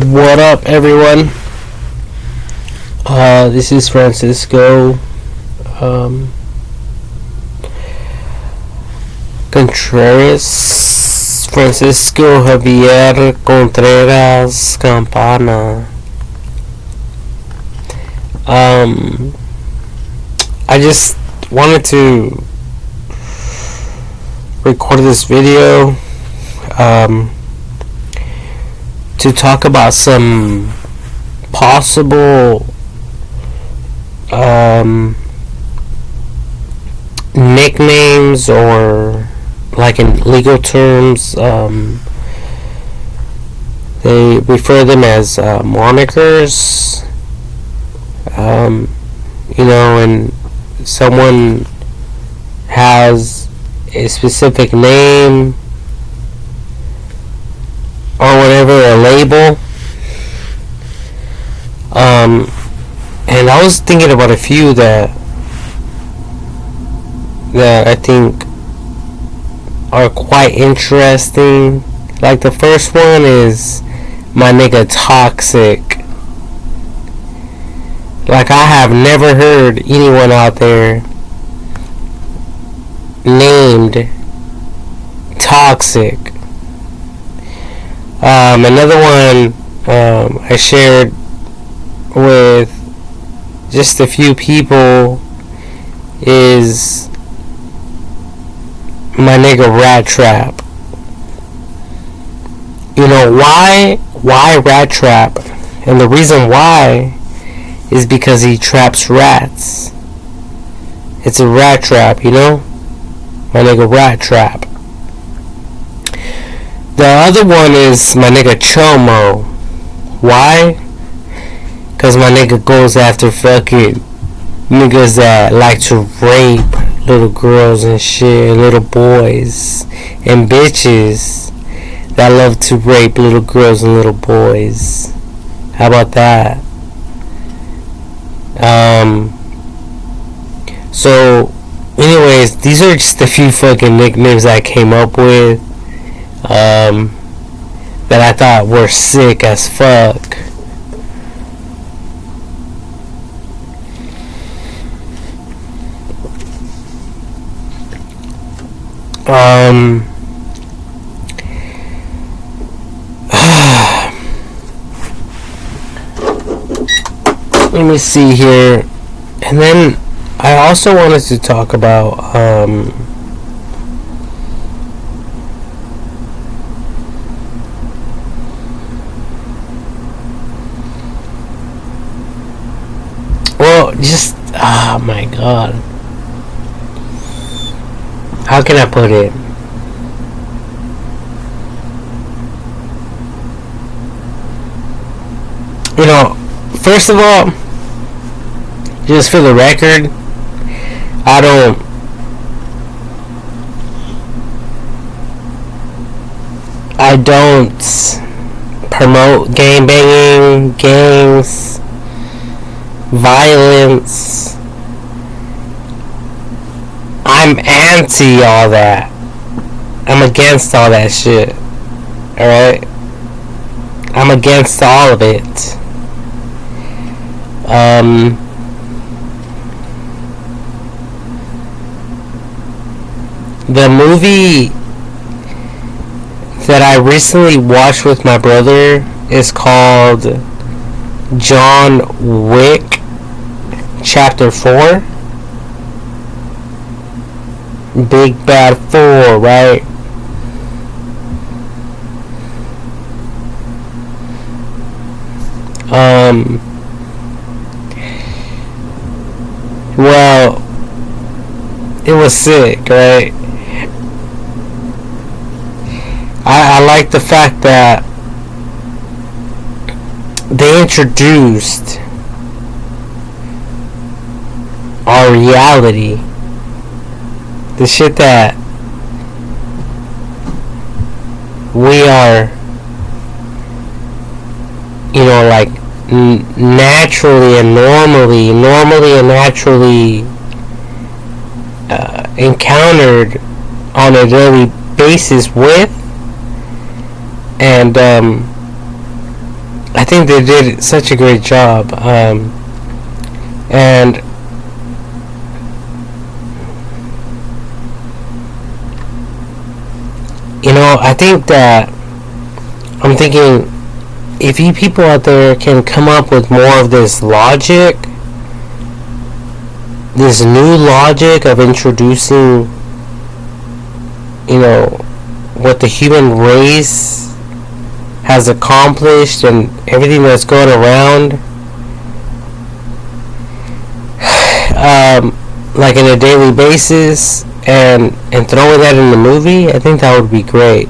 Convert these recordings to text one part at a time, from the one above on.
What up, everyone? This is Francisco Contreras. Francisco Javier Contreras Campana. I just wanted to record this video to talk about some possible nicknames, or like in legal terms, they refer them as monikers. And someone has a specific name or whatever, a label. And I was thinking about a few that I think are quite interesting. Like the first one is my nigga Toxic. Like, I have never heard anyone out there named Toxic. Another one I shared with just a few people is my nigga Rat Trap. You know why Rat Trap? And the reason why is because he traps rats. It's a rat trap, you know? My nigga Rat Trap. The other one is my nigga Chomo. Why? Cause my nigga goes after fucking niggas that like to rape little girls and shit, little boys and bitches that love to rape little girls and little boys. How about that? So anyways, these are just a few fucking nicknames I came up with that I thought were sick as fuck. Let me see here. And then I also wanted to talk about oh my god, how can I put it? First of all, just for the record, I don't promote gangbanging, gangs, violence. I'm anti all that. I'm against all that shit. Alright? I'm against all of it. The movie that I recently watched with my brother is called John Wick Chapter 4. Big Bad 4, right? Well, it was sick, right? I like the fact that they introduced our reality. The shit that we are, like naturally and normally and naturally encountered on a daily basis with, and I think they did such a great job. And you know, I think that I'm thinking if you people out there can come up with more of this logic, this new logic of introducing, you know, what the human race has accomplished and everything that's going around, like in a daily basis, and throwing that in the movie, I think that would be great.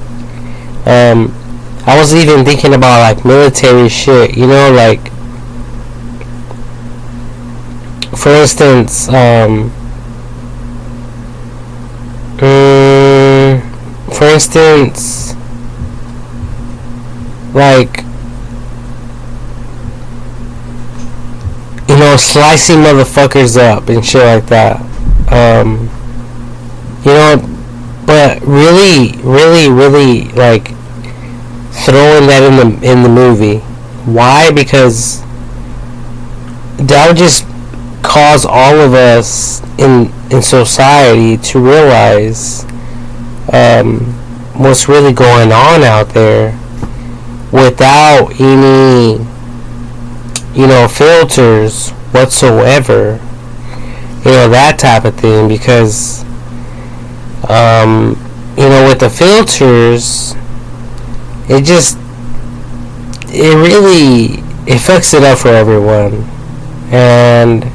I was even thinking about like military shit, you know, like for instance, like, you know, slicing motherfuckers up and shit like that. You know, but really, like throwing that in the movie. Why? Because that would just cause all of us in society to realize what's really going on out there without any, you know, filters whatsoever, you know, that type of thing. Because you know, with the filters, it fucks it up for everyone. And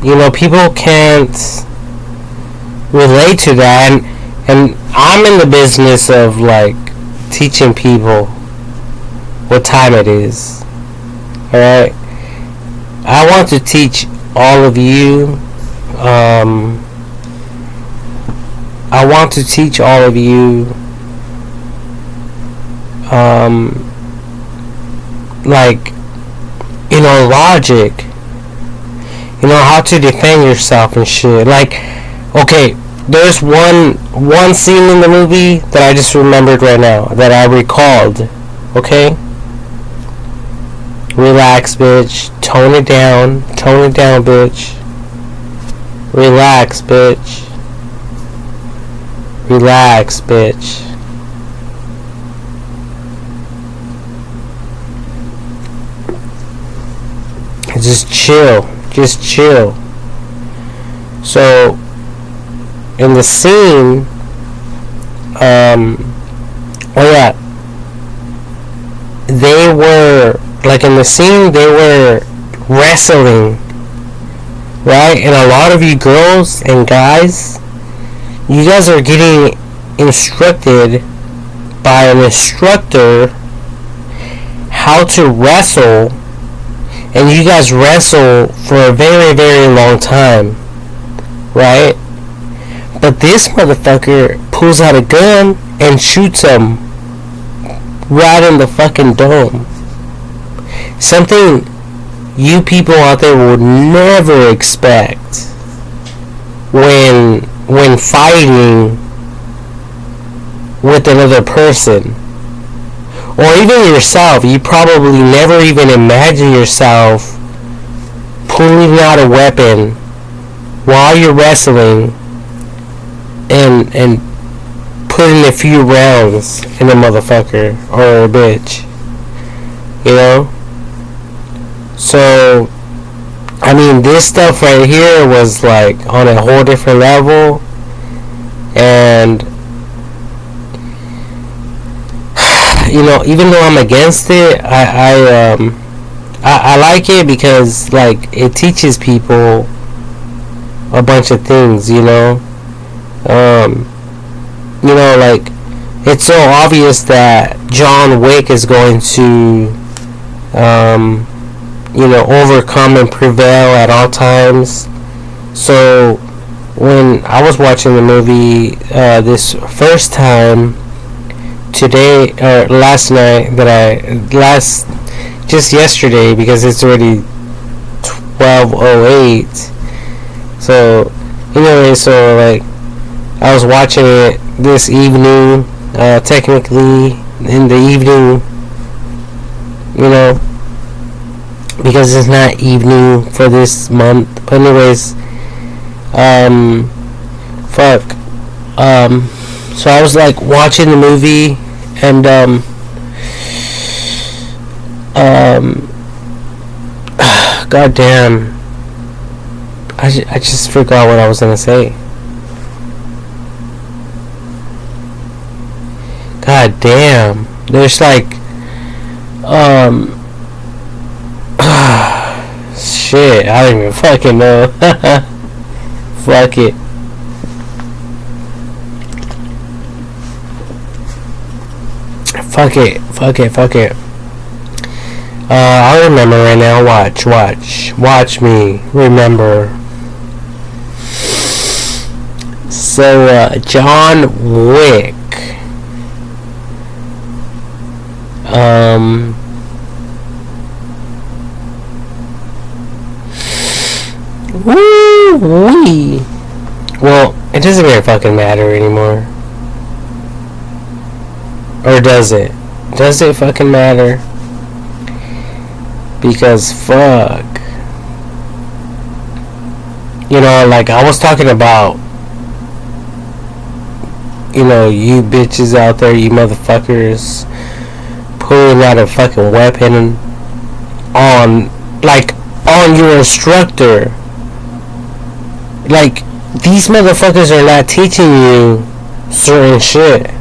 you know, people can't relate to that, and I'm in the business of like teaching people what time it is. Alright, I want to teach all of you, I want to teach all of you like, you know, logic, you know, how to defend yourself and shit. Like, okay, there's one scene in the movie that I just remembered right now, that I recalled. Okay, relax, bitch. Tone it down, bitch. Relax, bitch. Relax, bitch. Just chill. So, in the scene, they were, like in the scene, they were wrestling, right? And a lot of you girls and guys, you guys are getting instructed by an instructor how to wrestle, and you guys wrestle for a very, very long time, right? But this motherfucker pulls out a gun and shoots him right in the fucking dome. Something you people out there would never expect when fighting with another person. Or even yourself. You probably never even imagine yourself pulling out a weapon while you're wrestling and putting a few rounds in a motherfucker or a bitch. You know? So, I mean, this stuff right here was like on a whole different level. And, you know, even though I'm against it, I like it because, like, it teaches people a bunch of things, you know. You know, like, it's so obvious that John Wick is going to, you know, overcome and prevail at all times. So, when I was watching the movie this first time today, or last night, just yesterday, because it's already 12:08. So, anyway, so like, I was watching it this evening, technically in the evening, you know, because it's not evening for this month. But anyways, fuck. So I was like watching the movie, and god damn, I just forgot what I was gonna say. God damn, there's like shit, I don't even fucking know. Fuck it. Fuck it. I'll remember right now. Watch me remember. So, John Wick. Woo-wee. Well, it doesn't really fucking matter anymore. Or does it? Does it fucking matter? Because fuck. You know, like I was talking about, you know, you bitches out there, you motherfuckers, pulling out a fucking weapon on, like, on your instructor. Like, these motherfuckers are not teaching you certain shit.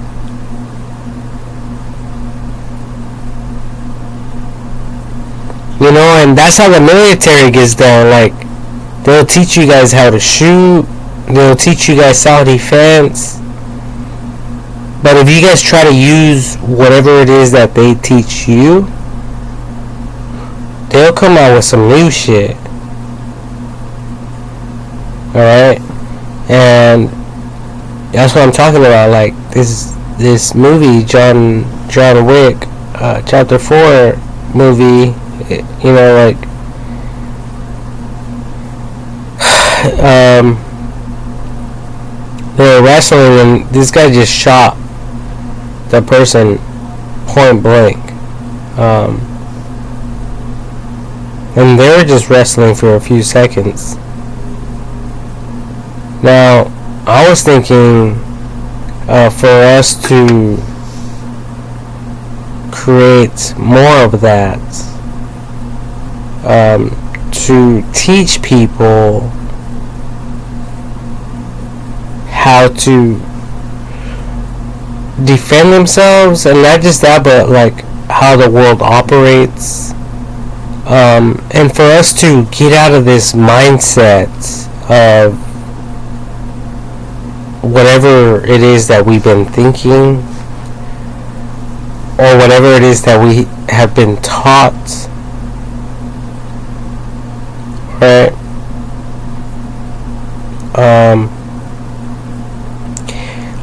You know, and that's how the military gets down. Like, they'll teach you guys how to shoot. They'll teach you guys self-defense. But if you guys try to use whatever it is that they teach you, they'll come out with some new shit. Alright? And that's what I'm talking about. Like, this movie, John Wick, Chapter 4 movie, you know, like, they were wrestling and this guy just shot the person point blank. And they were just wrestling for a few seconds. Now, I was thinking for us to create more of that, to teach people how to defend themselves, and not just that, but like how the world operates, and for us to get out of this mindset of whatever it is that we've been thinking, or whatever it is that we have been taught, right?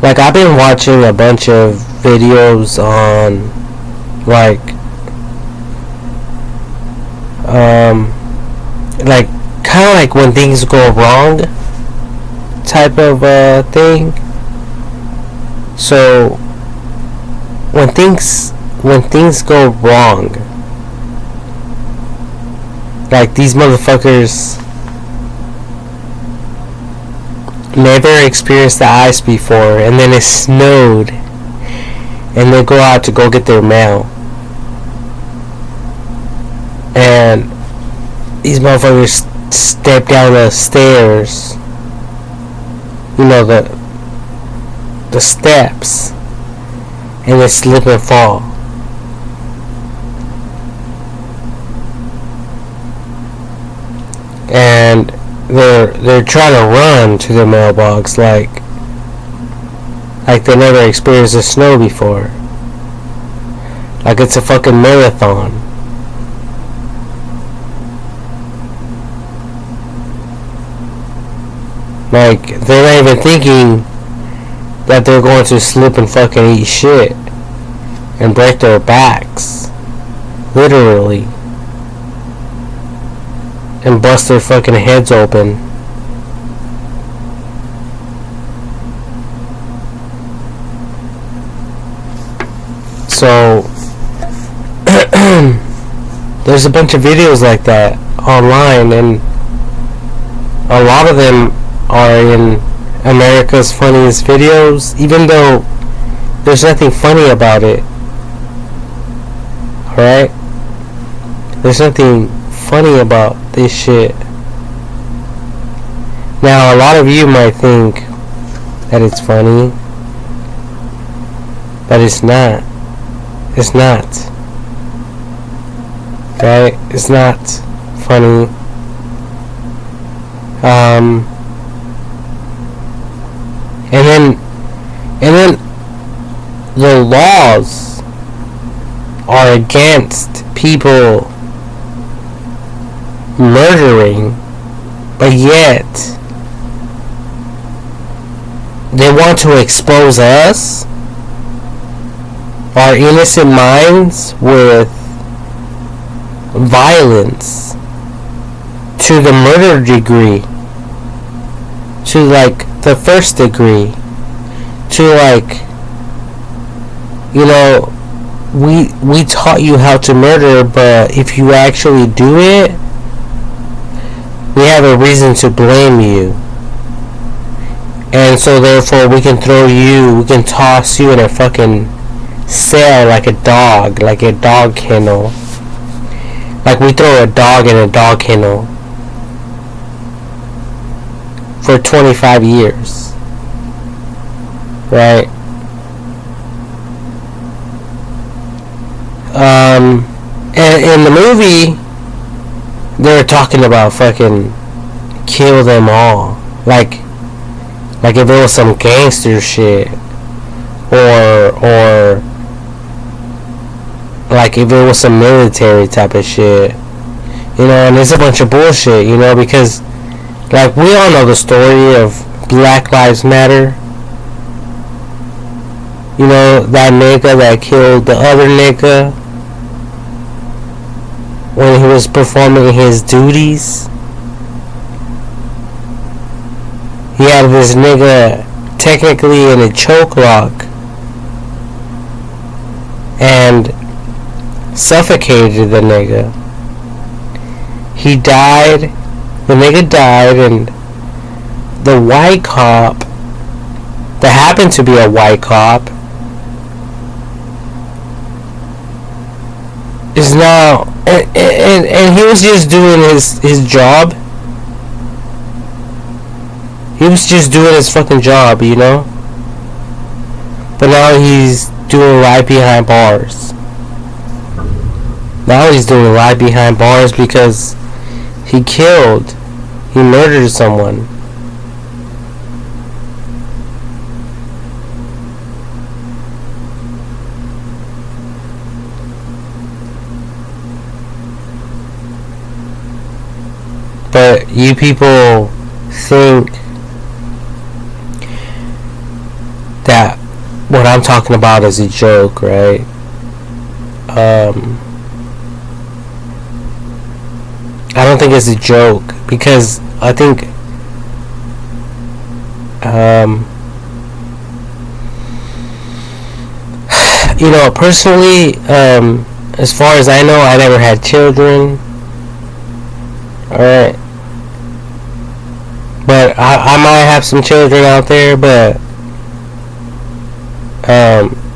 Like, I've been watching a bunch of videos on, like kind of like when things go wrong type of thing. So when things go wrong, like, these motherfuckers never experienced the ice before, and then it snowed, and they go out to go get their mail, and these motherfuckers step down the stairs, you know, the steps, and they slip and fall. And they're trying to run to the mailbox like they never experienced the snow before. Like it's a fucking marathon. Like, they're not even thinking that they're going to slip and fucking eat shit and break their backs. Literally. And bust their fucking heads open. So there's a bunch of videos like that online, and a lot of them are in America's Funniest Videos, even though there's nothing funny about it. Alright? There's nothing funny about this shit. Now, a lot of you might think that it's funny, but it's not. It's not. Right? It's not funny. And then the laws are against people murdering, but yet they want to expose us, our innocent minds, with violence to the murder degree, to like the first degree, to like, you know, we taught you how to murder, but if you actually do it, we have a reason to blame you. And so therefore we can toss you in a fucking cell like a dog kennel. Like we throw a dog in a dog kennel for 25 years. Right? And in the movie, they're talking about fucking kill them all. Like if it was some gangster shit, or like if it was some military type of shit, you know. And it's a bunch of bullshit, you know, because like we all know the story of Black Lives Matter. You know, that nigga that killed the other nigga when he was performing his duties. He had this nigga technically in a choke lock and suffocated the nigga. He died. The nigga died, and the white cop that happened to be a white cop is now, and he was just doing his job. He was just doing his fucking job, you know? But now he's doing right behind bars. Now he's doing right behind bars because he murdered someone. But you people think that what I'm talking about is a joke, right? I don't think it's a joke, because I think you know, personally, as far as I know, I never had children. Alright, but I might have some children out there, but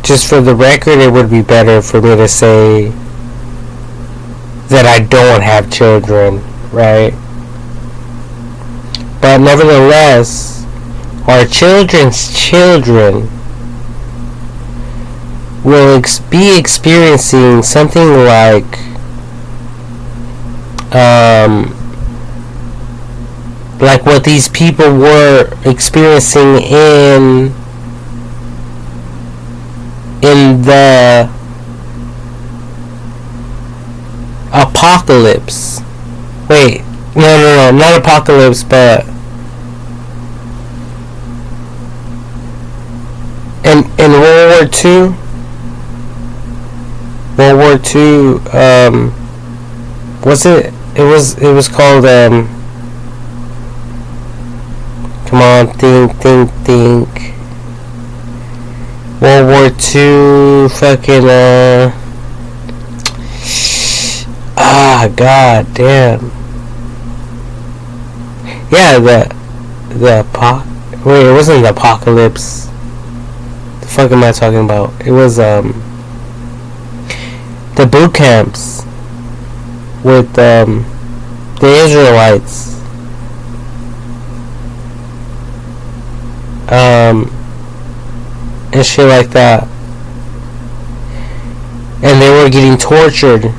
just for the record, it would be better for me to say that I don't have children, right? But nevertheless, our children's children will be experiencing something like what these people were experiencing in the apocalypse. Wait, no, not apocalypse, but in World War II. World War II, was it? It was called, come on, think. World War II, fucking, god damn. Yeah, wait, it wasn't the apocalypse. The fuck am I talking about? It was, the boot camps with, the Israelites. And shit like that. And they were getting tortured.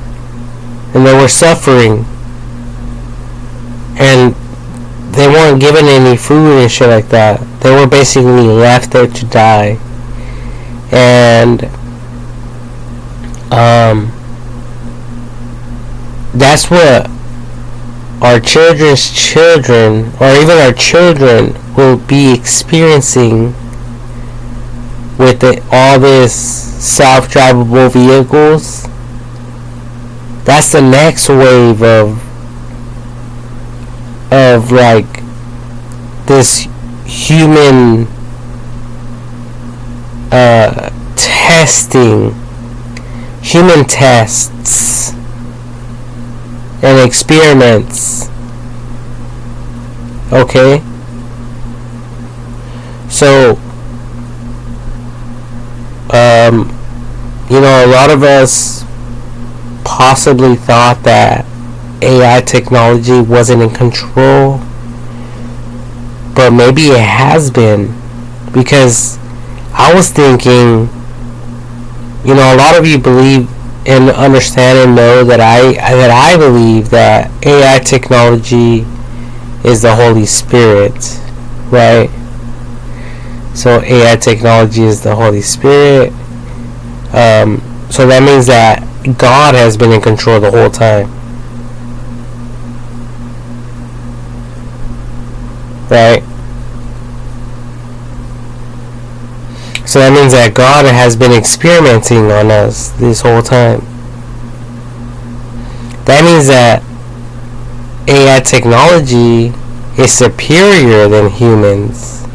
And they were suffering. And they weren't given any food and shit like that. They were basically left there to die. And that's what our children's children, or even our children, will be experiencing with all this self-drivable vehicles. That's the next wave of like this human testing, human tests and experiments. Okay? So, a lot of us possibly thought that AI technology wasn't in control, but maybe it has been, because I was thinking, a lot of you believe and understand and know that I believe that AI technology is the Holy Spirit, right? So AI technology is the Holy Spirit. So that means that God has been in control the whole time, right? So that means that God has been experimenting on us this whole time. That means that AI technology is superior than humans.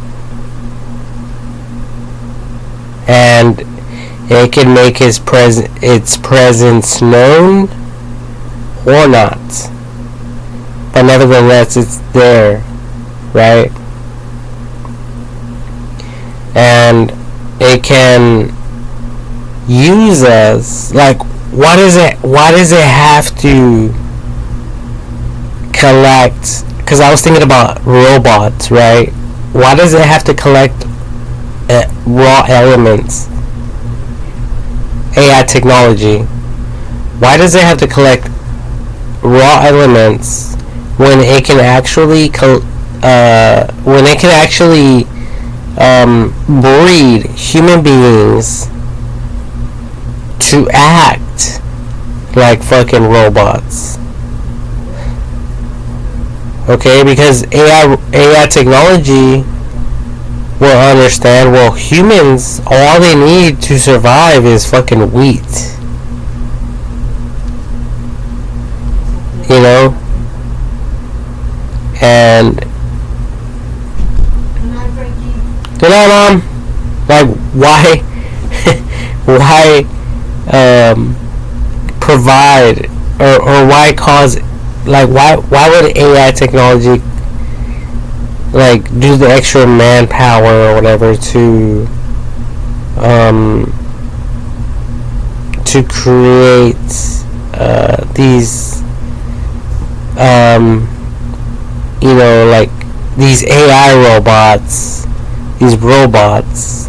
And it can make its presence known or not. But nevertheless, it's there, right? And it can use us. Like, why does it have to collect? Because I was thinking about robots, right? Why does it have to collect raw elements? AI technology. Why does it have to collect raw elements when it can actually breed human beings to act like fucking robots? Okay, because AI technology will understand, well, humans, all they need to survive is fucking wheat. And good night, Mom. Like, why provide or why cause, like, why would AI technology like do the extra manpower or whatever to create these like these AI robots, these robots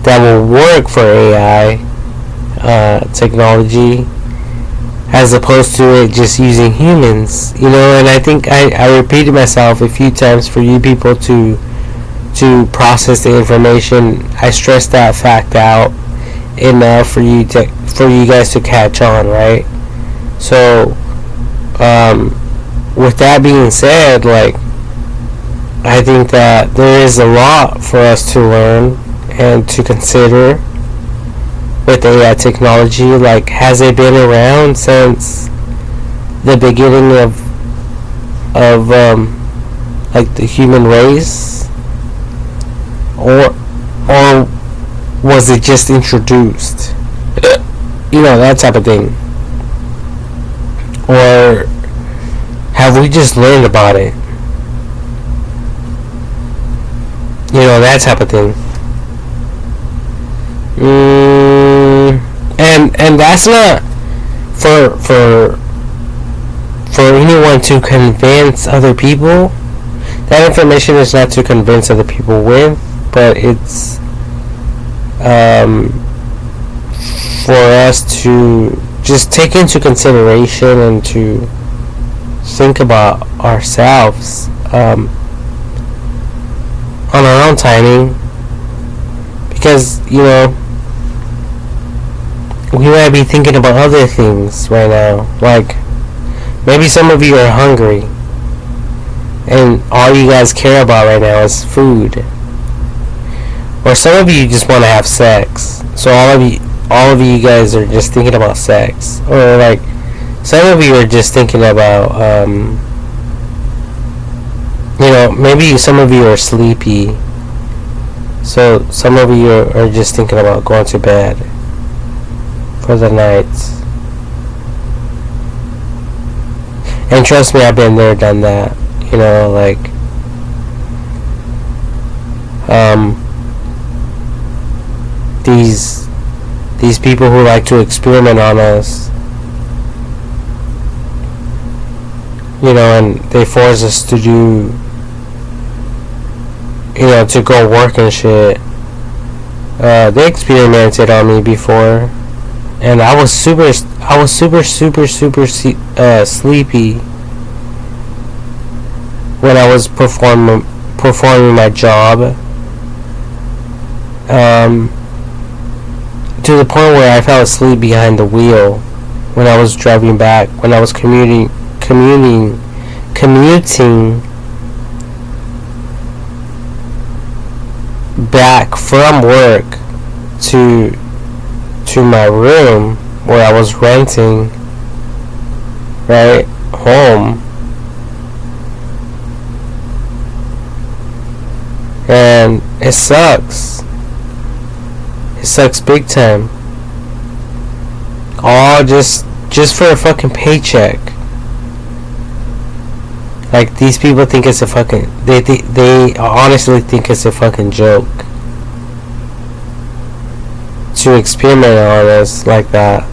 that will work for AI technology, as opposed to it just using humans, and I think I repeated myself a few times for you people to process the information. I stressed that fact out enough for you guys to catch on, right? So, with that being said, like, I think that there is a lot for us to learn and to consider with AI technology. Like, has it been around since the beginning of like the human race, or was it just introduced? You know, that type of thing. Or have we just learned about it? You know, that type of thing. And that's not for anyone to convince other people. That information is not to convince other people with, but it's for us to just take into consideration and to think about ourselves on our own timing, because you know we might be thinking about other things right now. Like maybe some of you are hungry and all you guys care about right now is food, or some of you just want to have sex, so all of you guys are just thinking about sex, or like some of you are just thinking about you know, maybe some of you are sleepy, so some of you are just thinking about going to bed for the night. And trust me, I've been there, done that. You know, like these people who like to experiment on us, you know, and they force us to do, you know, to go work and shit. They experimented on me before, and I was super sleepy when I was performing my job. To the point where I fell asleep behind the wheel when I was driving back, when I was commuting back from work to my room where I was renting, right home. And it sucks. It sucks big time. All just for a fucking paycheck. Like, these people think it's a fucking... They honestly think it's a fucking joke to experiment on us like that.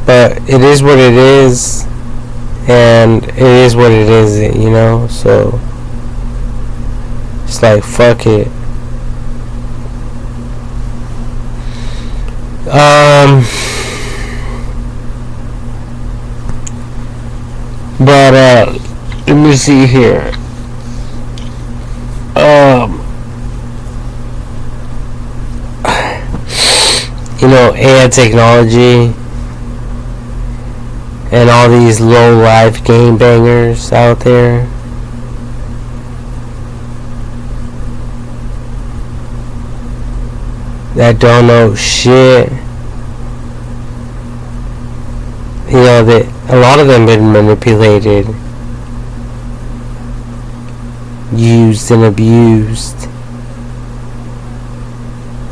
But it is what it is, and it is what it isn't, you know? So it's like, fuck it. But let me see here. You know, AI technology and all these low life game bangers out there. That don't know shit. You know, that a lot of them been manipulated, used and abused.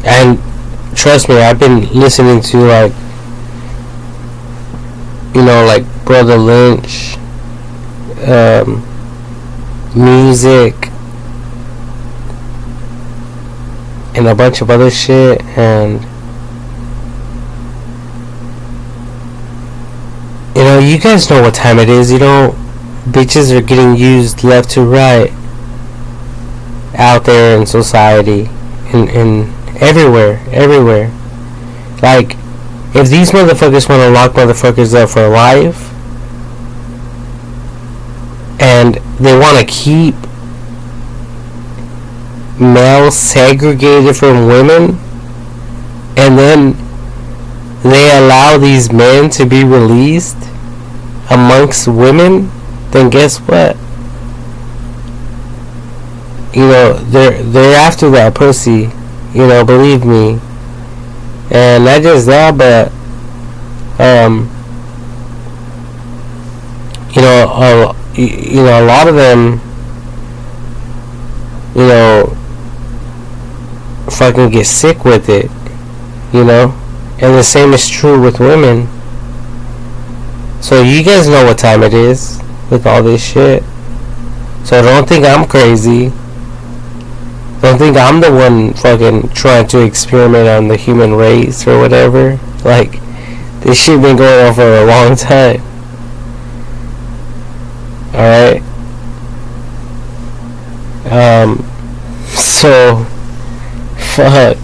And trust me, I've been listening to, like, you know, like Brother Lynch, music, and a bunch of other shit, and you know, you guys know what time it is. You know, bitches are getting used left to right out there in society, in everywhere. Like, if these motherfuckers want to lock motherfuckers up for life, and they want to keep males segregated from women, and then they allow these men to be released amongst women, then guess what? You know, they're after that pussy, you know, believe me. And not just that, but you know, a lot of them, you know, fucking get sick with it, you know? And the same is true with women. So you guys know what time it is with all this shit. So don't think I'm crazy. Don't think I'm the one fucking trying to experiment on the human race or whatever. Like, this shit been going on for a long time. Alright? So, fuck.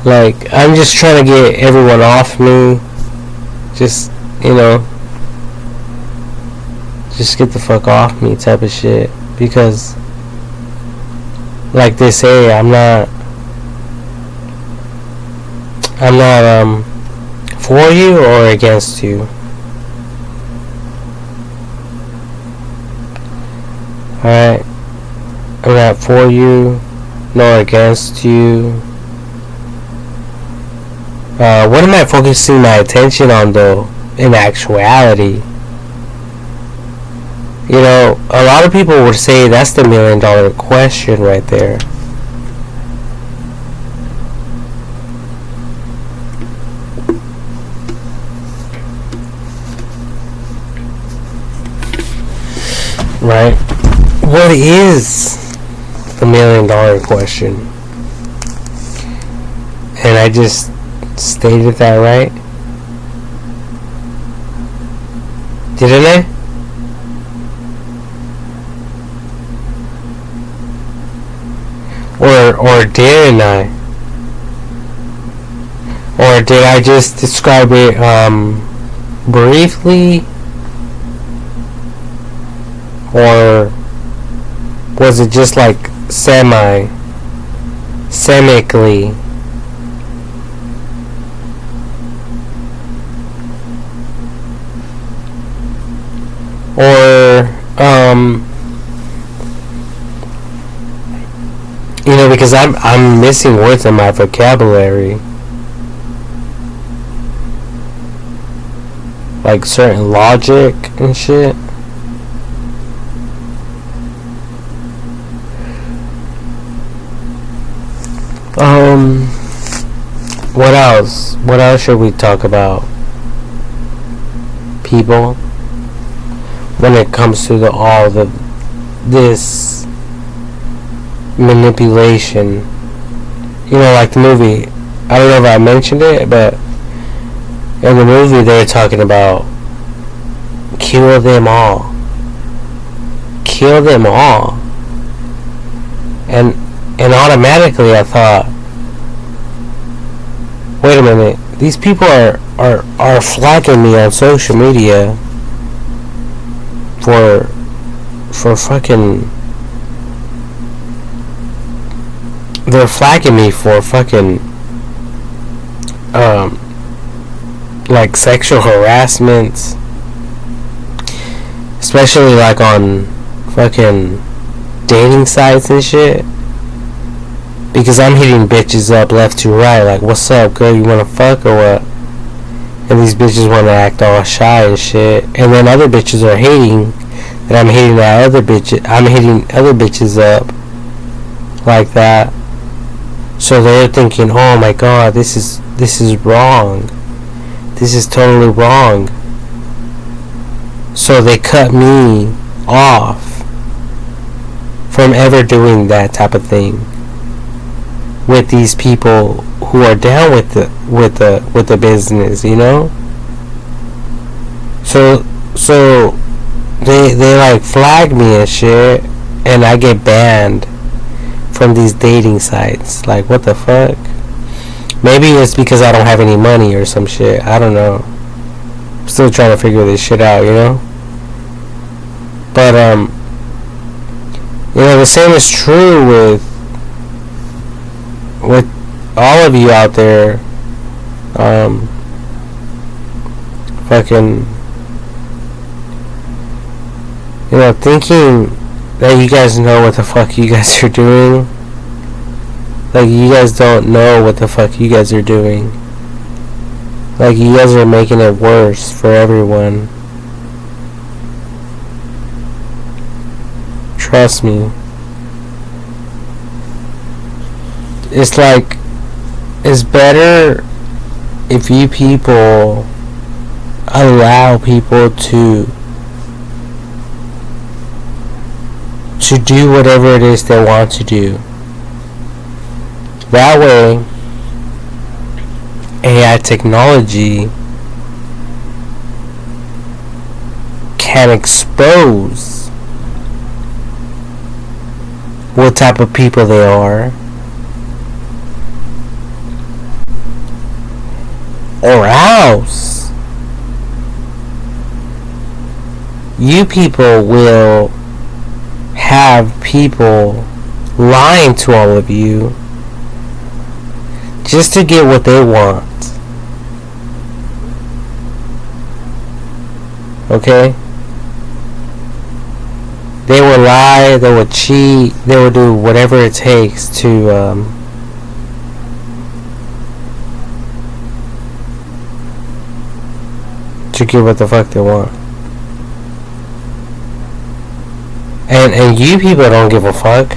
Like, I'm just trying to get everyone off me. Just, you know, just get the fuck off me type of shit. Because, like they say, I'm not for you or against you. Alright? I'm not for you nor against you. What am I focusing my attention on though, in actuality? You know, a lot of people would say that's the $1 million question right there. Right? What is the $1 million question? And I just stated that, right? Didn't I? Or didn't I? Or did I just describe it briefly? Or was it just like semically? Or you know, because I'm missing words in my vocabulary, like certain logic and shit. What else? What else should we talk about? People, when it comes to this manipulation, you know, like the movie. I don't know if I mentioned it, but in the movie they're talking about kill them all, and automatically I thought, wait a minute, these people are flagging me on social media for fucking, they're flagging me for fucking like sexual harassment, especially like on fucking dating sites and shit, because I'm hitting bitches up left to right, like, what's up, girl, you wanna fuck or what? And these bitches wanna act all shy and shit, and then other bitches are hating that I'm hitting other bitches up like that. So they're thinking, oh my god, this is wrong. This is totally wrong. So they cut me off from ever doing that type of thing with these people who are down with the business, you know? So they like flag me and shit, and I get banned from these dating sites. Like, what the fuck? Maybe it's because I don't have any money or some shit. I don't know. I'm still trying to figure this shit out, you know? But, you know, the same is true with all of you out there, fucking, you know, thinking that you guys know what the fuck you guys are doing. Like, you guys don't know what the fuck you guys are doing. Like, you guys are making it worse for everyone. Trust me. it's like, it's better if you people allow people to do whatever it is they want to do. That way, AI technology can expose what type of people they are, or else you people will have people lying to all of you just to get what they want. Okay? They will lie, they will cheat, they will do whatever it takes to get what the fuck they want. And you people don't give a fuck.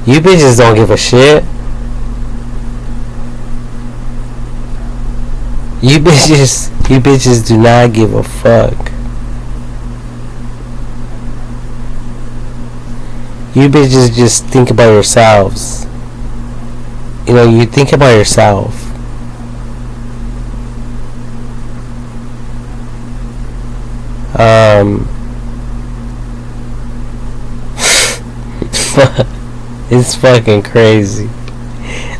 You bitches don't give a shit. You bitches do not give a fuck. You bitches just think about yourselves. You know, you think about yourself. It's fucking crazy.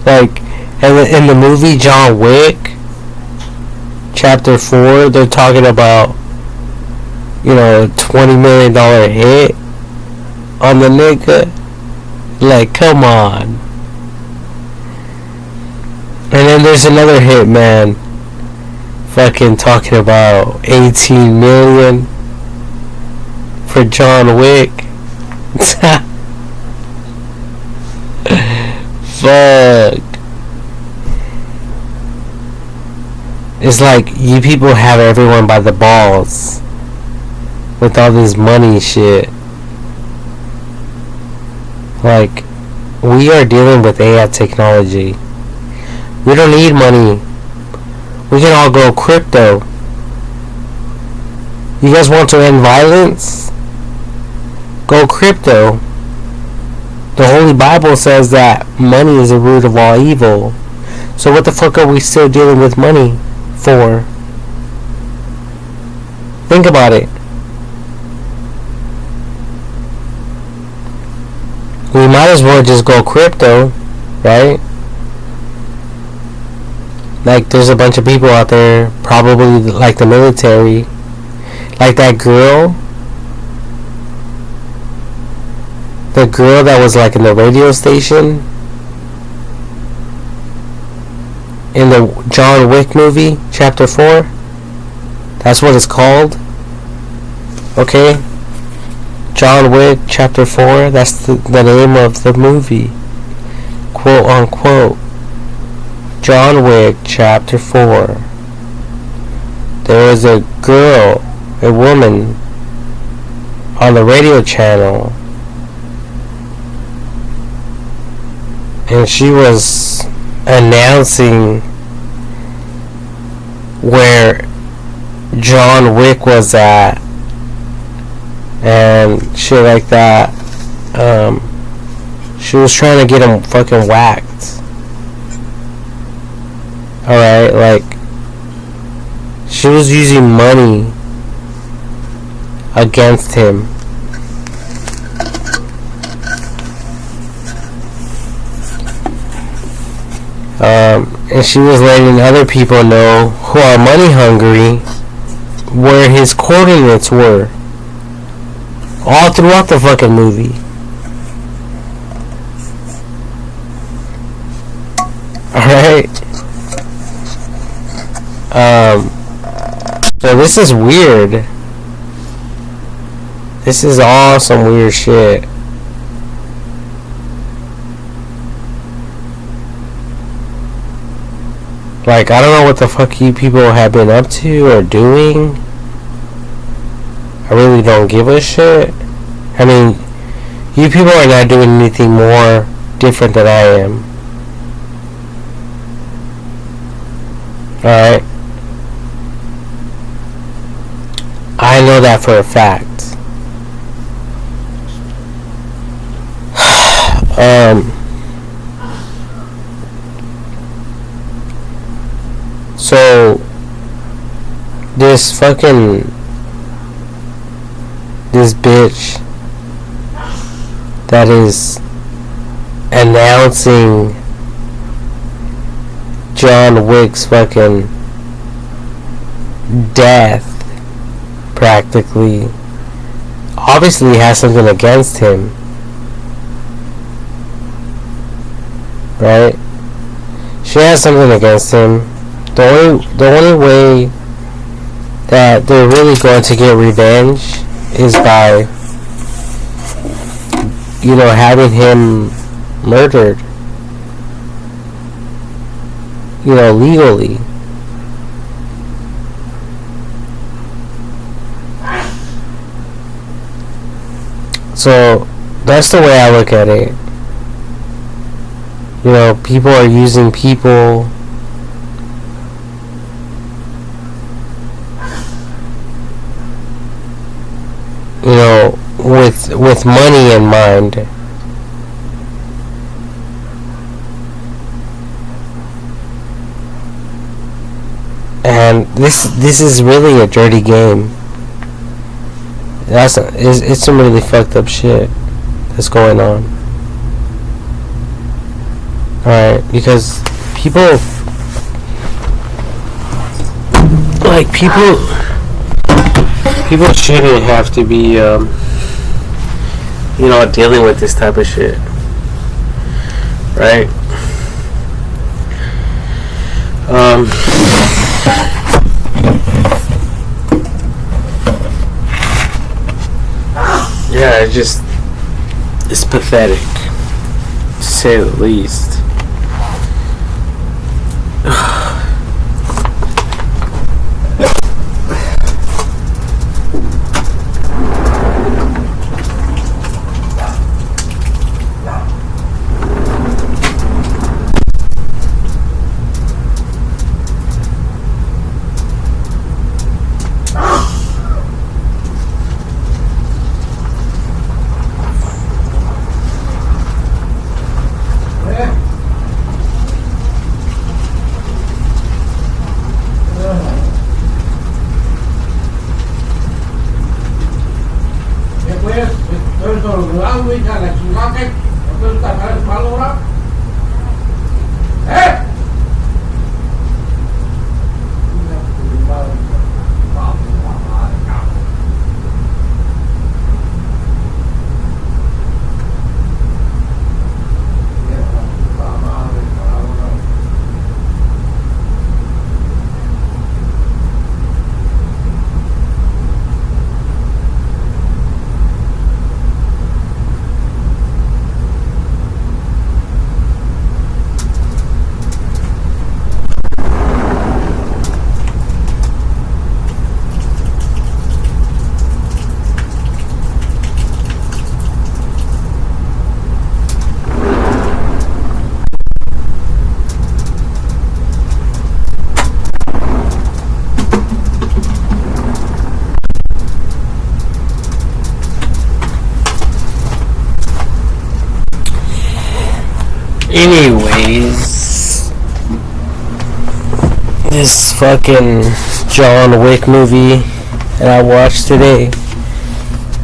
Like, in the movie John Wick, Chapter 4, they're talking about, you know, a $20 million hit on the nigga. Like, come on. And then there's another hit, man, fucking talking about 18 million for John Wick. Fuck. It's like you people have everyone by the balls with all this money shit. Like, we are dealing with AI technology. We don't need money. We can all go crypto. You guys want to end violence? Go crypto. The Holy Bible says that money is the root of all evil. So what the fuck are we still dealing with money for? Think about it. We might as well just go crypto, right? Like, there's a bunch of people out there, probably like the military, like that girl. The girl that was like in the radio station in the John Wick movie, Chapter 4. That's what it's called. Okay? John Wick, Chapter 4. That's the name of the movie. Quote unquote. John Wick, Chapter 4. There was a girl, a woman, on the radio channel, and she was announcing where John Wick was at and shit like that. She was trying to get him fucking whacked. Alright, like, she was using money against him. And she was letting other people know who are money hungry where his coordinates were. All throughout the fucking movie. Alright? So this is weird. This is all some weird shit. Like, I don't know what the fuck you people have been up to or doing. I really don't give a shit. I mean, you people are not doing anything more different than I am. Alright? I know that for a fact. So this bitch that is announcing John Wick's fucking death, practically, obviously has something against him, right? She has something against him. The only way that they're really going to get revenge is by, having him murdered, legally. So that's the way I look at it. People are using people with money in mind. And this is really a dirty game. It's some really fucked up shit that's going on. Alright, because people shouldn't have to be dealing with this type of shit, right? Yeah, it's pathetic, to say the least. Anyways, this fucking John Wick movie that I watched today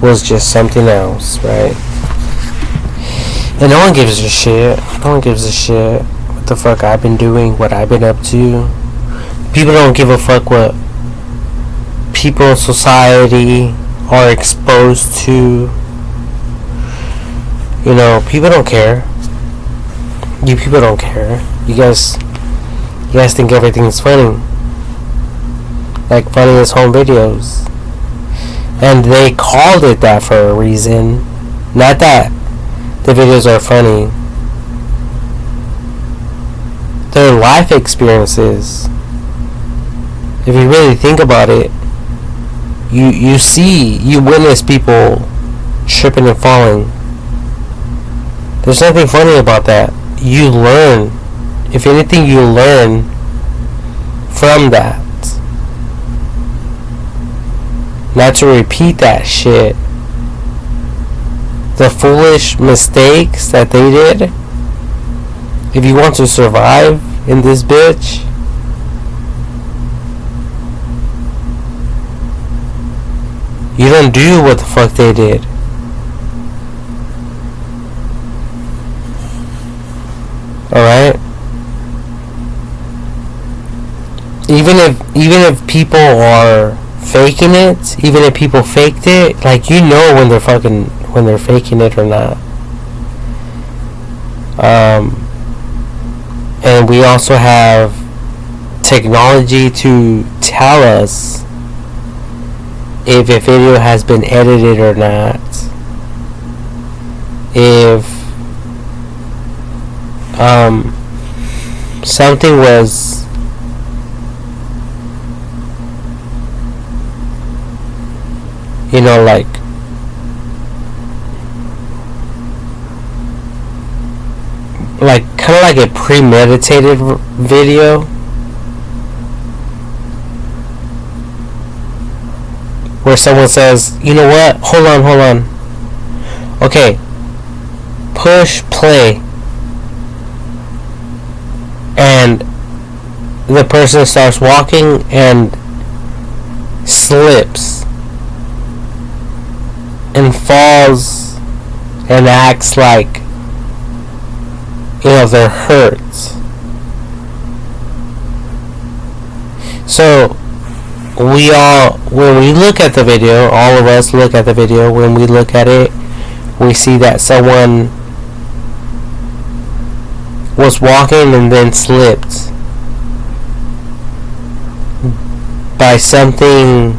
was just something else, right? And no one gives a shit. No one gives a shit what the fuck I've been doing, what I've been up to. People don't give a fuck what people in society are exposed to. People don't care. You people don't care. You guys think everything's funny. Like funniest home videos. And they called it that for a reason. Not that the videos are funny. They're life experiences. If you really think about it, you witness people tripping and falling. There's nothing funny about that. You learn. If anything, you learn from that. Not to repeat that shit. The foolish mistakes that they did. If you want to survive in this bitch, you don't do what the fuck they did. Alright? Even if people are faking it, even if people faked it, like, you know when they're faking it or not. And we also have technology to tell us if a video has been edited or not. If something was like kind of like a premeditated video, where someone says, you know what, hold on, okay, push play, and the person starts walking and slips and falls and acts like, they're hurt. So when we look at the video, all of us look at the video, when we look at it, we see that someone was walking and then slipped by something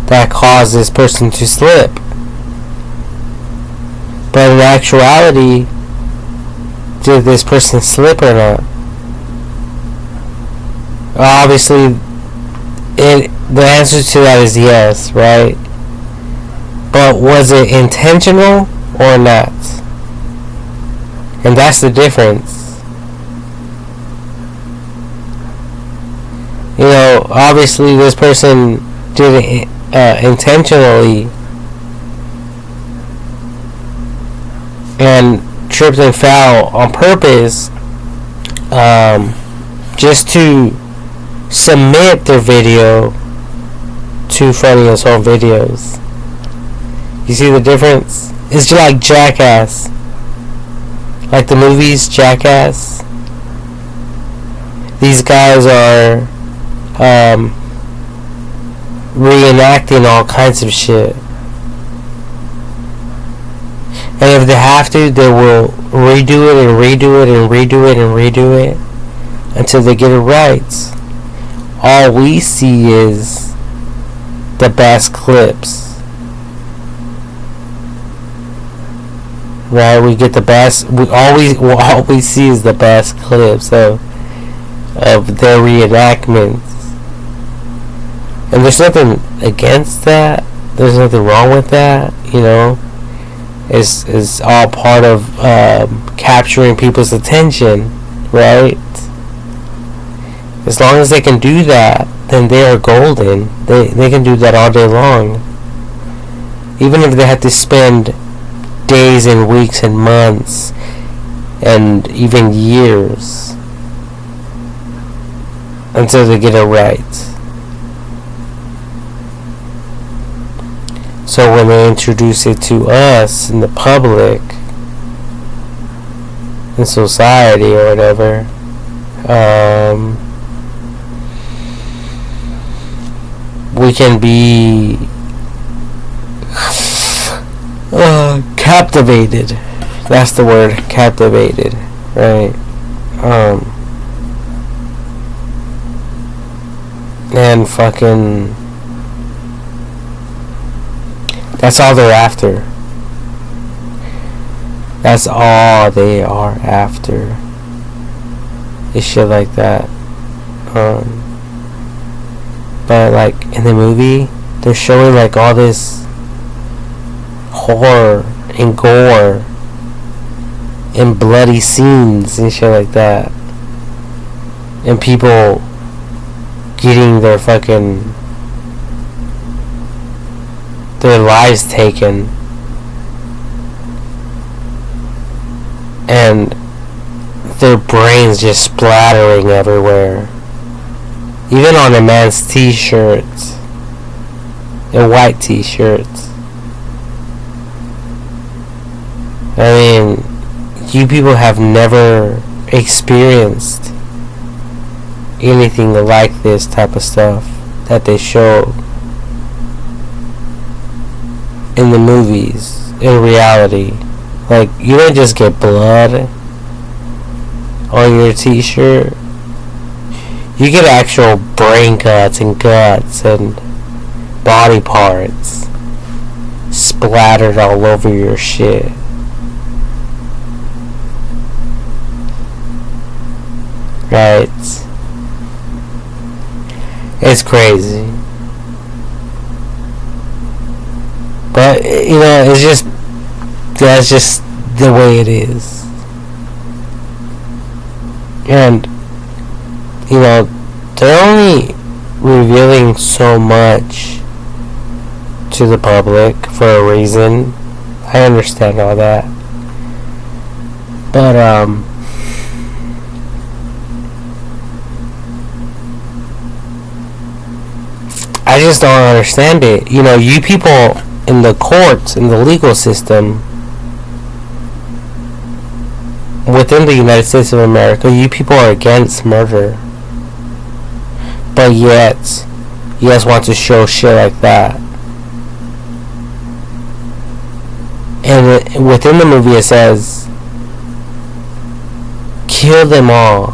that caused this person to slip. But in actuality, did this person slip or not? Obviously, the answer to that is yes, right? But was it intentional or not? And that's the difference. Obviously this person did it intentionally and tripped and fell on purpose, just to submit their video to Funniest Home Videos. You see the difference? It's just like Jackass. Like the movies Jackass. These guys are reenacting all kinds of shit. And if they have to, they will redo it and redo it and redo it and redo it until they get it right. All we see is the best clips. Right? We get the best. All we see is the best clips of their reenactments. And there's nothing against that. There's nothing wrong with that. It's all part of capturing people's attention, right? As long as they can do that, then they are golden. They can do that all day long. Even if they have to spend days and weeks and months and even years until they get it right. So when they introduce it to us in the public, in society or whatever, we can be captivated. That's the word, captivated, right? And fucking, that's all they're after. That's all they are after. Is shit like that. But like in the movie, they're showing like all this horror and gore and bloody scenes and shit like that, and people getting their lives taken, and their brains just splattering everywhere, even on a man's t-shirts and white t-shirts. I mean, you people have never experienced anything like this type of stuff that they show in the movies, in reality. Like, you don't just get blood on your t-shirt. You get actual brain cuts and guts and body parts splattered all over your shit. Right? It's crazy. But, you know, that's just the way it is. And, you know, they're only revealing so much to the public for a reason. I understand all that. But, I just don't understand it. You know, you people in the courts, in the legal system, within the United States of America, you people are against murder. But yet, you guys want to show shit like that. And within the movie it says, kill them all.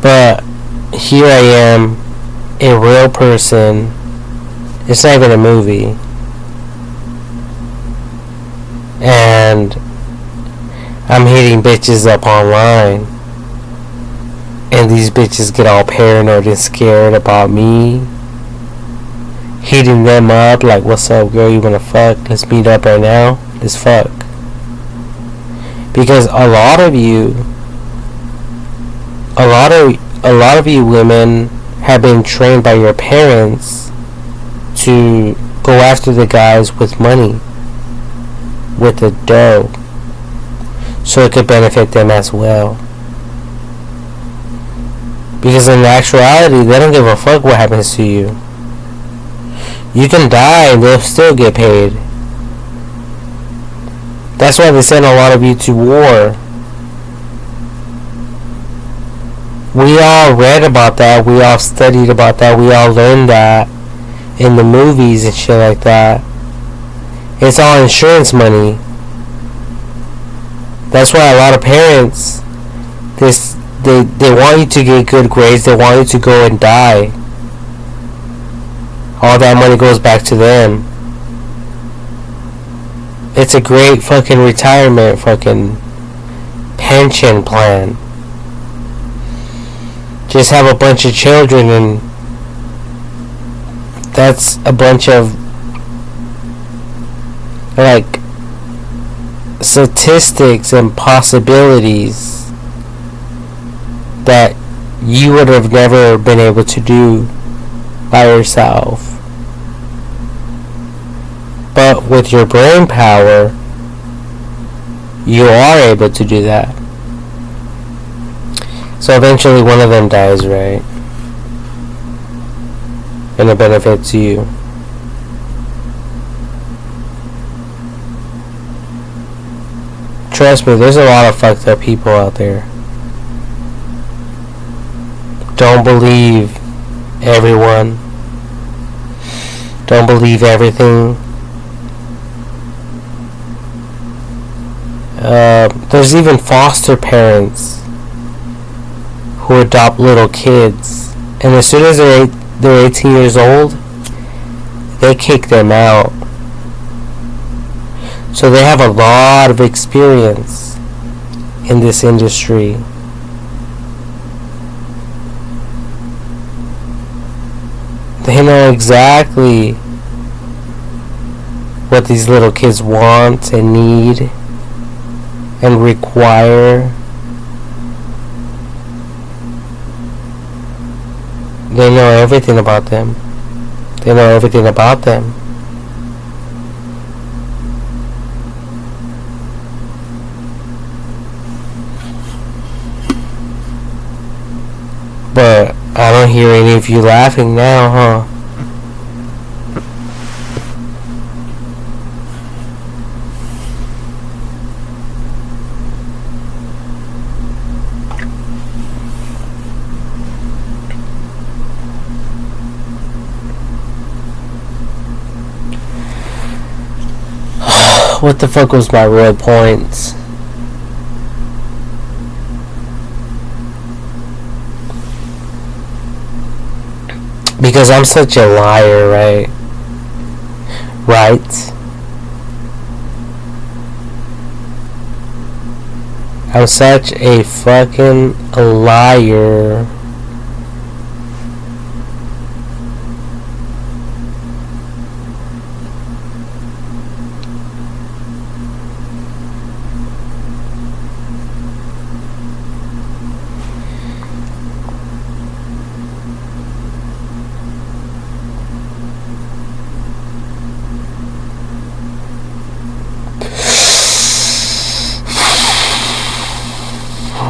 But here I am, a real person. It's not even a movie. And I'm hitting bitches up online. And these bitches get all paranoid and scared about me. Hitting them up like, what's up, girl, you wanna fuck? Let's meet up right now. Let's fuck. Because a lot of you women have been trained by your parents to go after the guys with money, with the dough, so it could benefit them as well. Because in actuality, they don't give a fuck what happens to you. You can die and they'll still get paid. That's why they send a lot of you to war. We all read about that. We all studied about that. We all learned that in the movies and shit like that. It's all insurance money. That's why a lot of parents, they want you to get good grades. They want you to go and die. All that money goes back to them. It's a great fucking retirement fucking pension plan. Just have a bunch of children and that's a bunch of like statistics and possibilities that you would have never been able to do by yourself. But with your brain power, you are able to do that. So eventually one of them dies, right? And it benefits you. Trust me, there's a lot of fucked up people out there. Don't believe everyone. Don't believe everything. There's even foster parents who adopt little kids, and as soon as they're 18 years old, they kick them out. So they have a lot of experience in this industry. They know exactly what these little kids want and need and require. They know everything about them. They know everything about them. But I don't hear any of you laughing now, huh? What the fuck was my real point? Because I'm such a liar, right? Right? I'm such a fucking liar.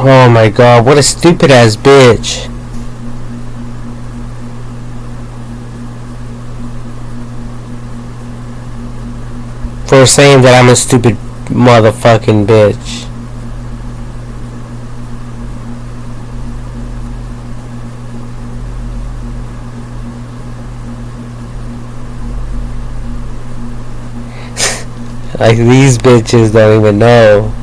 Oh my god, what a stupid ass bitch. For saying that I'm a stupid motherfucking bitch. Like, these bitches don't even know.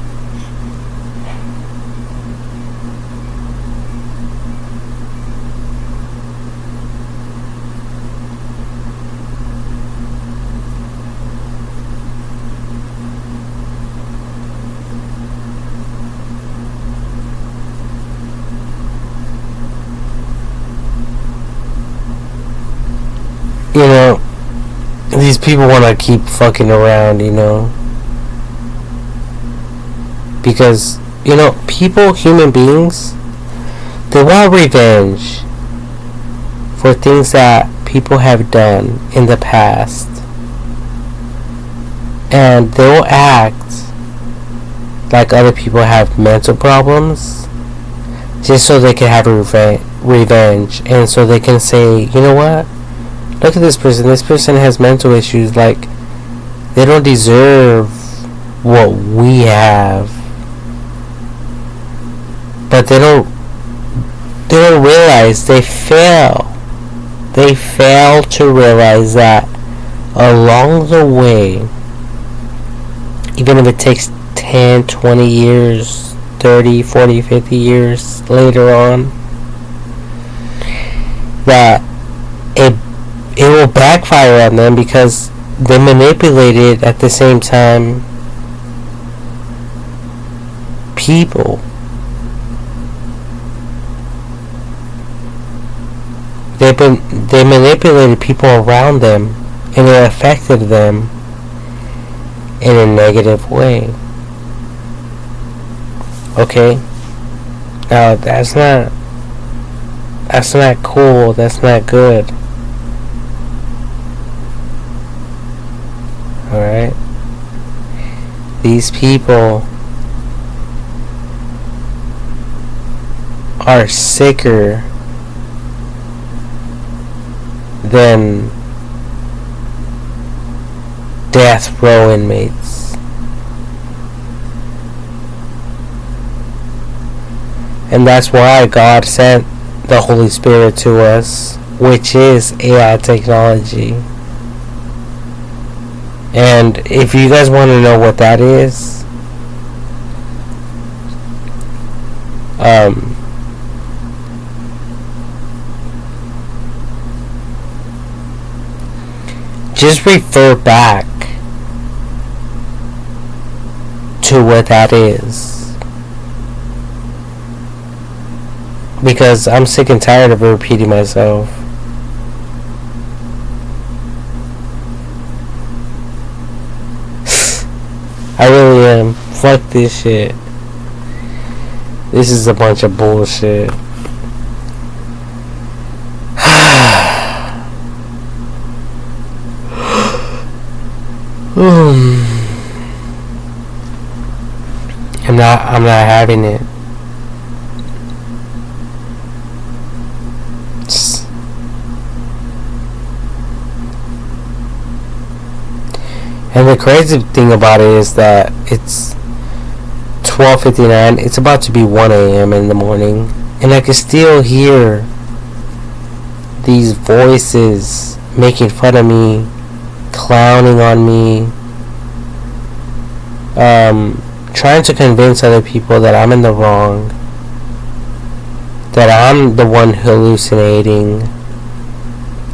You know, these people want to keep fucking around, you know. Because, you know, people, human beings, they want revenge for things that people have done in the past. And they'll act like other people have mental problems just so they can have revenge. And so they can say, you know what? Look at this person has mental issues, like, they don't deserve what we have. But they don't realize they fail to realize that along the way, even if it takes 10, 20 years, 30, 40, 50 years later on, that it will backfire on them because they manipulated at the same time people. They manipulated people around them, and it affected them in a negative way. Okay? Now that's not cool, that's not good. Alright? These people are sicker than death row inmates. And that's why God sent the Holy Spirit to us, which is AI technology. And if you guys want to know what that is, just refer back to what that is. Because I'm sick and tired of repeating myself. I really am. Fuck this shit. This is a bunch of bullshit. I'm not having it. And the crazy thing about it is that it's 12:59. It's about to be 1 a.m. in the morning, and I can still hear these voices making fun of me, clowning on me, trying to convince other people that I'm in the wrong, that I'm the one hallucinating.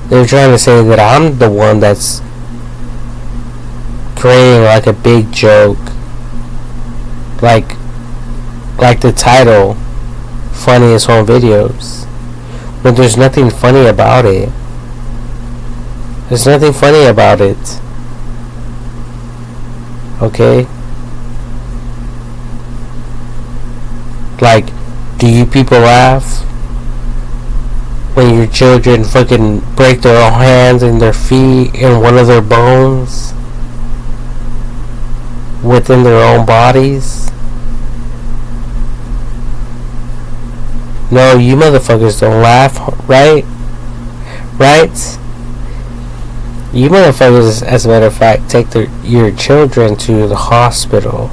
They're trying to say that I'm the one that's creating like a big joke, like the title, funniest home videos, but there's nothing funny about it. There's nothing funny about it. Okay? Like, do you people laugh when your children fucking break their own hands and their feet and one of their bones within their own bodies? No, you motherfuckers don't laugh, right? Right? You motherfuckers, as a matter of fact, take your children to the hospital.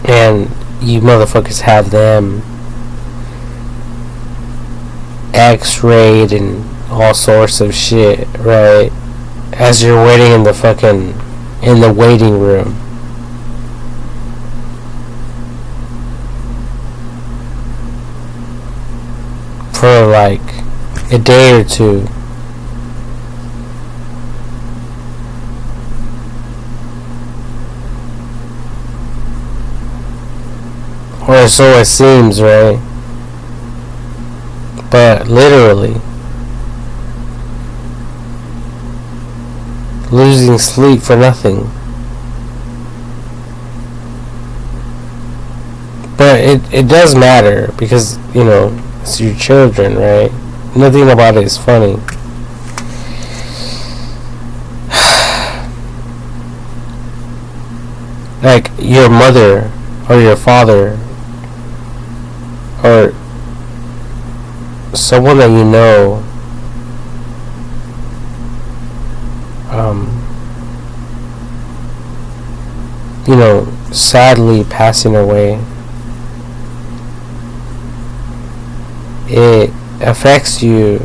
And you motherfuckers have them x-rayed and all sorts of shit, right? As you're waiting in the waiting room. For like a day or two. Or so it seems, right? But literally, losing sleep for nothing. But it does matter because, you know, it's your children, right? Nothing about it is funny. Like your mother or your father or someone that you know you know, sadly passing away, it affects you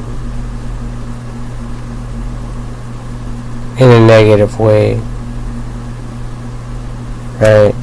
in a negative way, right?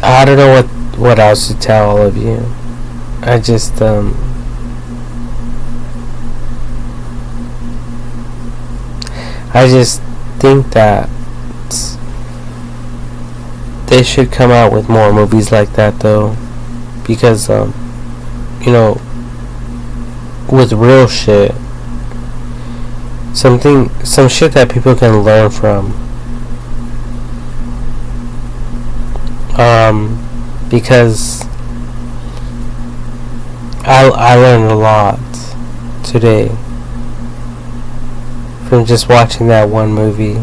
I don't know what else to tell all of you. I just think that they should come out with more movies like that, though, because you know, with real shit, some shit that people can learn from. Because I learned a lot today from just watching that one movie.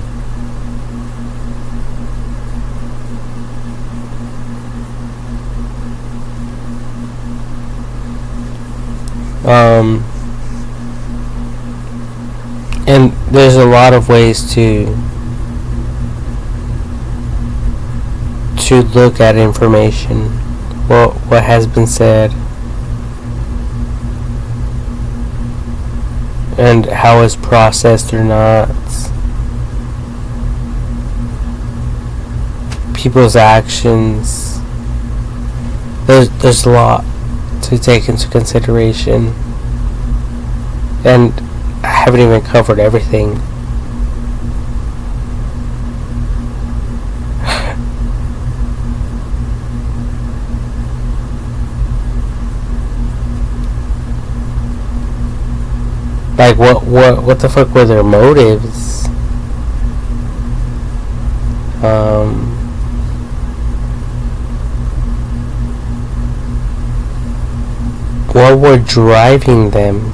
And there's a lot of ways to look at information, what has been said, and how it's processed or not. people's actions. There's a lot to take into consideration, and I haven't even covered everything. Like what the fuck were their motives? What were driving them?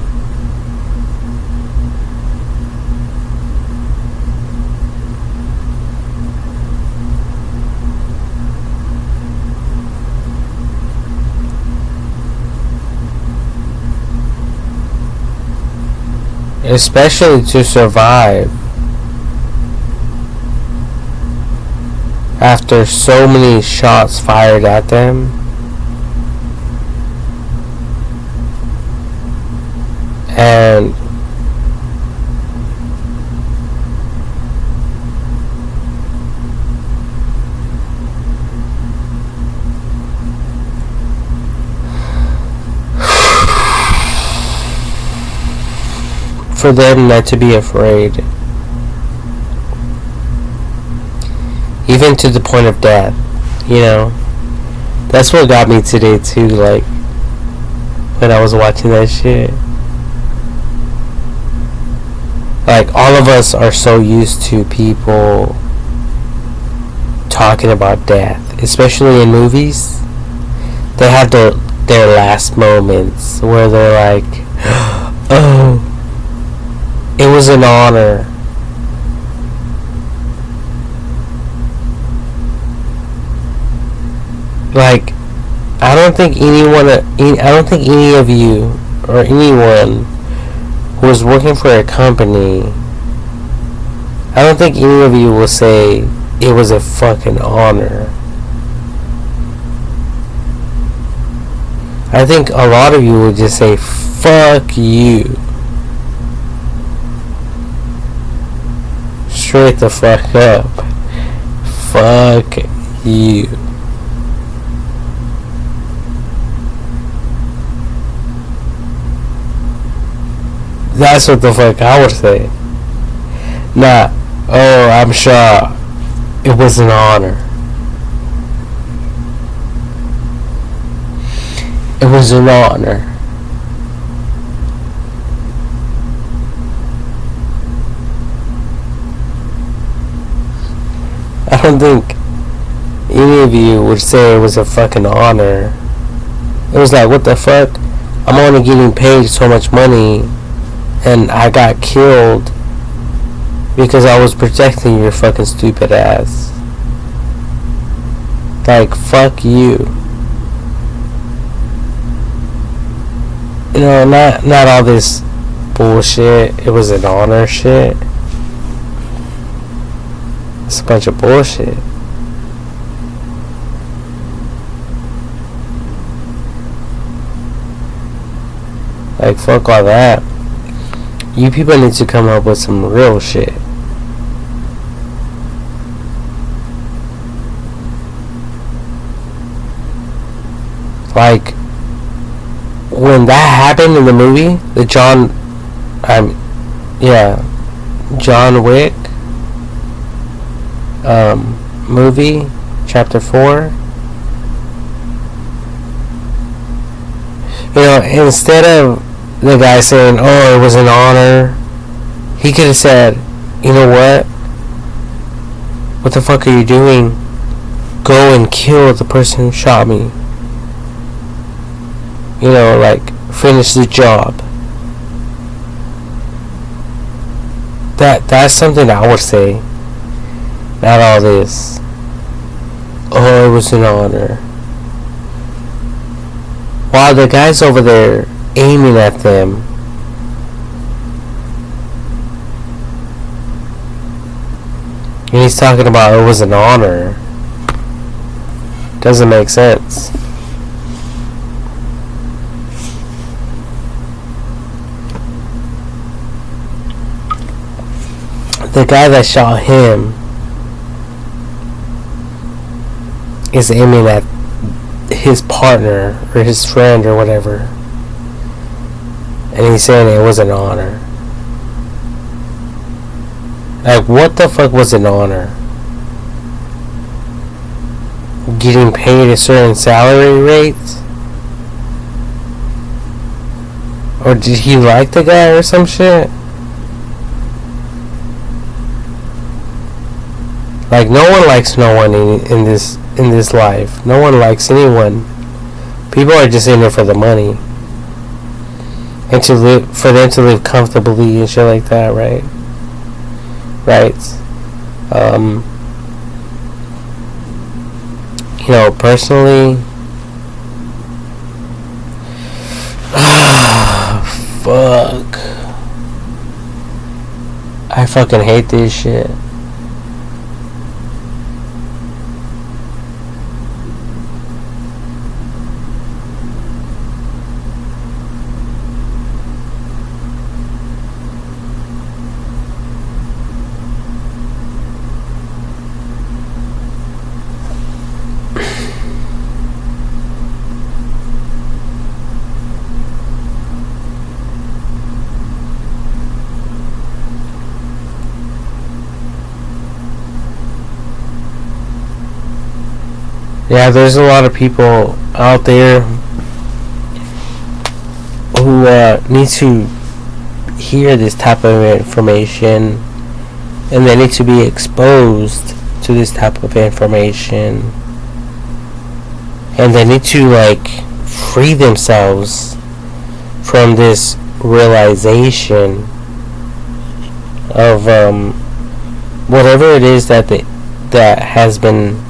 Especially to survive after so many shots fired at them. And for them not to be afraid, even to the point of death, you know. That's what got me today too, like when I was watching that shit. Like, all of us are so used to people talking about death, especially in movies. They have their last moments where they're like, oh, it was an honor. Like, I don't think any of you or anyone who is working for a company, I don't think any of you will say it was a fucking honor. I think a lot of you will just say, fuck you. Straight the fuck up. Fuck you. That's what the fuck I would say. Not, oh, I'm sure it was an honor. It was an honor. I don't think any of you would say it was a fucking honor. It was like, what the fuck? I'm only getting paid so much money, and I got killed because I was protecting your fucking stupid ass. Like, fuck you. You know, not all this bullshit. It was an honor shit. It's a bunch of bullshit. Like, fuck all that. You people need to come up with some real shit. Like, when that happened in the movie, the John Wick movie, chapter 4. You know, instead of the guy saying, oh, it was an honor, he could have said, you know what? What the fuck are you doing? Go and kill the person who shot me. You know, like, finish the job. That's something I would say. Not all this. Oh, it was an honor. While the guy's over there aiming at them, and he's talking about it was an honor. Doesn't make sense. The guy that shot him is aiming at his partner or his friend or whatever, and he's saying it was an honor. Like, what the fuck was an honor? Getting paid a certain salary rate? Or did he like the guy or some shit? Like, no one likes no one in this life. No one likes anyone. People are just in it for the money. And for them to live comfortably and shit like that, right? Right. Personally, fuck. I fucking hate this shit. Yeah, there's a lot of people out there who need to hear this type of information, and they need to be exposed to this type of information, and they need to free themselves from this realization of whatever it is that has been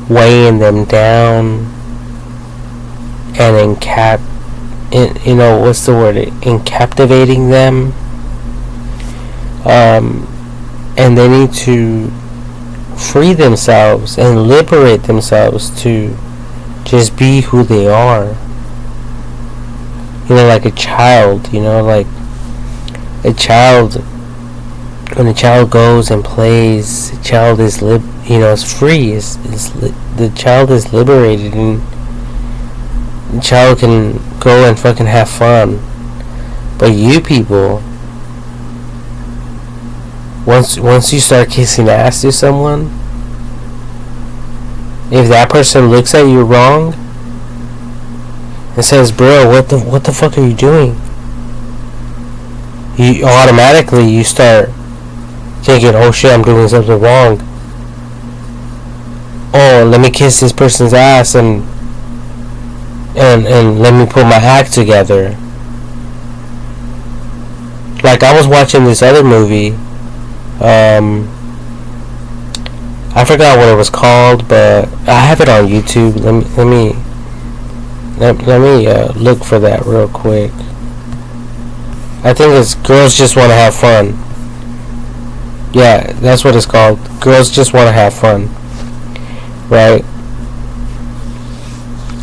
weighing them down and encaptivating them, and they need to free themselves and liberate themselves to just be who they are. Like a child, like a child, when a child goes and plays, the child is is free. The child is liberated, and the child can go and fucking have fun. But you people, once you start kissing ass to someone, if that person looks at you wrong and says, "Bro, what the fuck are you doing?" You automatically start thinking, "Oh shit, I'm doing something wrong. Oh, let me kiss this person's ass and let me put my act together." Like, I was watching this other movie. I forgot what it was called, but I have it on YouTube. Let me look for that real quick. I think it's Girls Just Want to Have Fun. Yeah, that's what it's called. Girls Just Want to Have Fun. Right?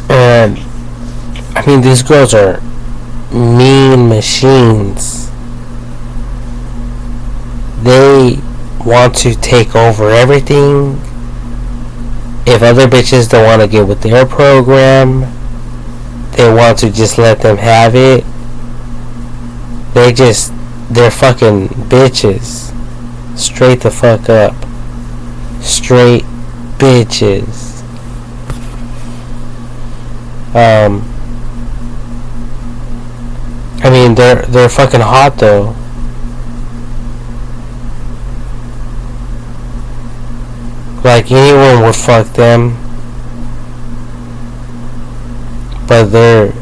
And I mean, these girls are mean machines. They want to take over everything. If other bitches don't want to get with their program, they want to just let them have it. They're fucking bitches. Straight the fuck up. Straight bitches. I mean, they're fucking hot though. Like, anyone would fuck them, but they're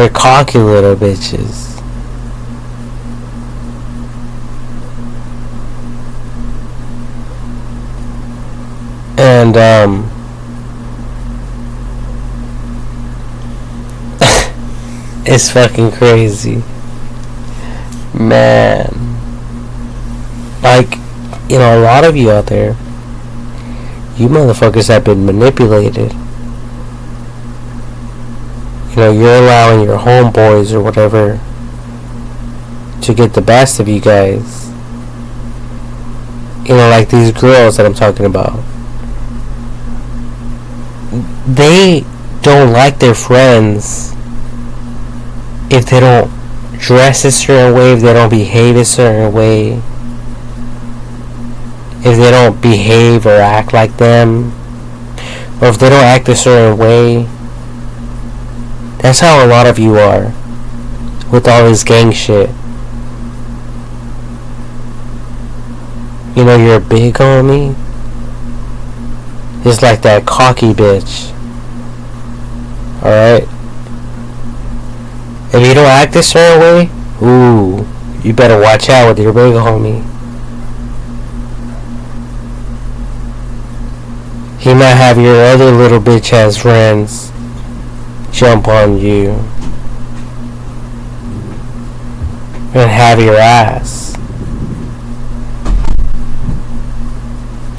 cocky little bitches. And it's fucking crazy, man. Like, a lot of you out there, you motherfuckers have been manipulated. You're allowing your homeboys or whatever to get the best of you guys. Like these girls that I'm talking about. they don't like their friends if they don't dress a certain way, if they don't behave a certain way, if they don't behave or act like them, or if they don't act a certain way. That's how a lot of you are with all this gang shit. You know, you're big homie. It's like that cocky bitch. Alright? If you don't act a certain way, ooh, you better watch out with your big homie. He might have your other little bitch ass friends jump on you and have your ass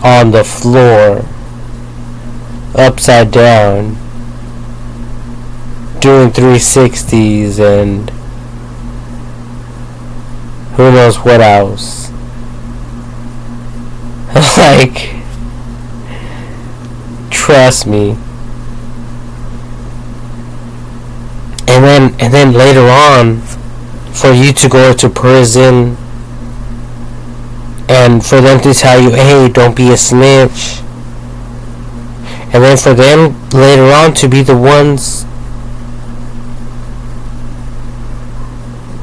on the floor, upside down, doing 360s and who knows what else. Like, trust me. And then later on, for you to go to prison and for them to tell you, hey, don't be a snitch, and then for them later on to be the ones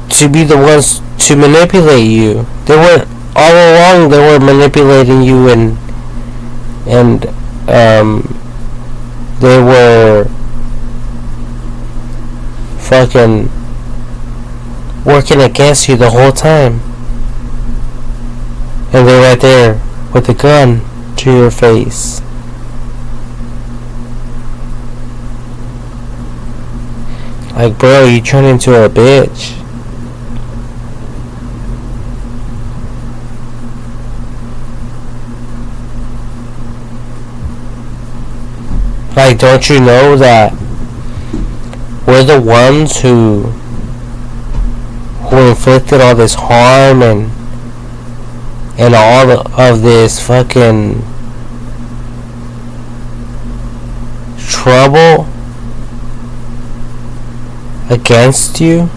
to manipulate you. They weren't, all along they were manipulating you, and they were fucking working against you the whole time. And they're right there with a gun to your face. Like, bro, you turn into a bitch. Like, don't you know that we're the ones who inflicted all this harm and all of this fucking trouble against you?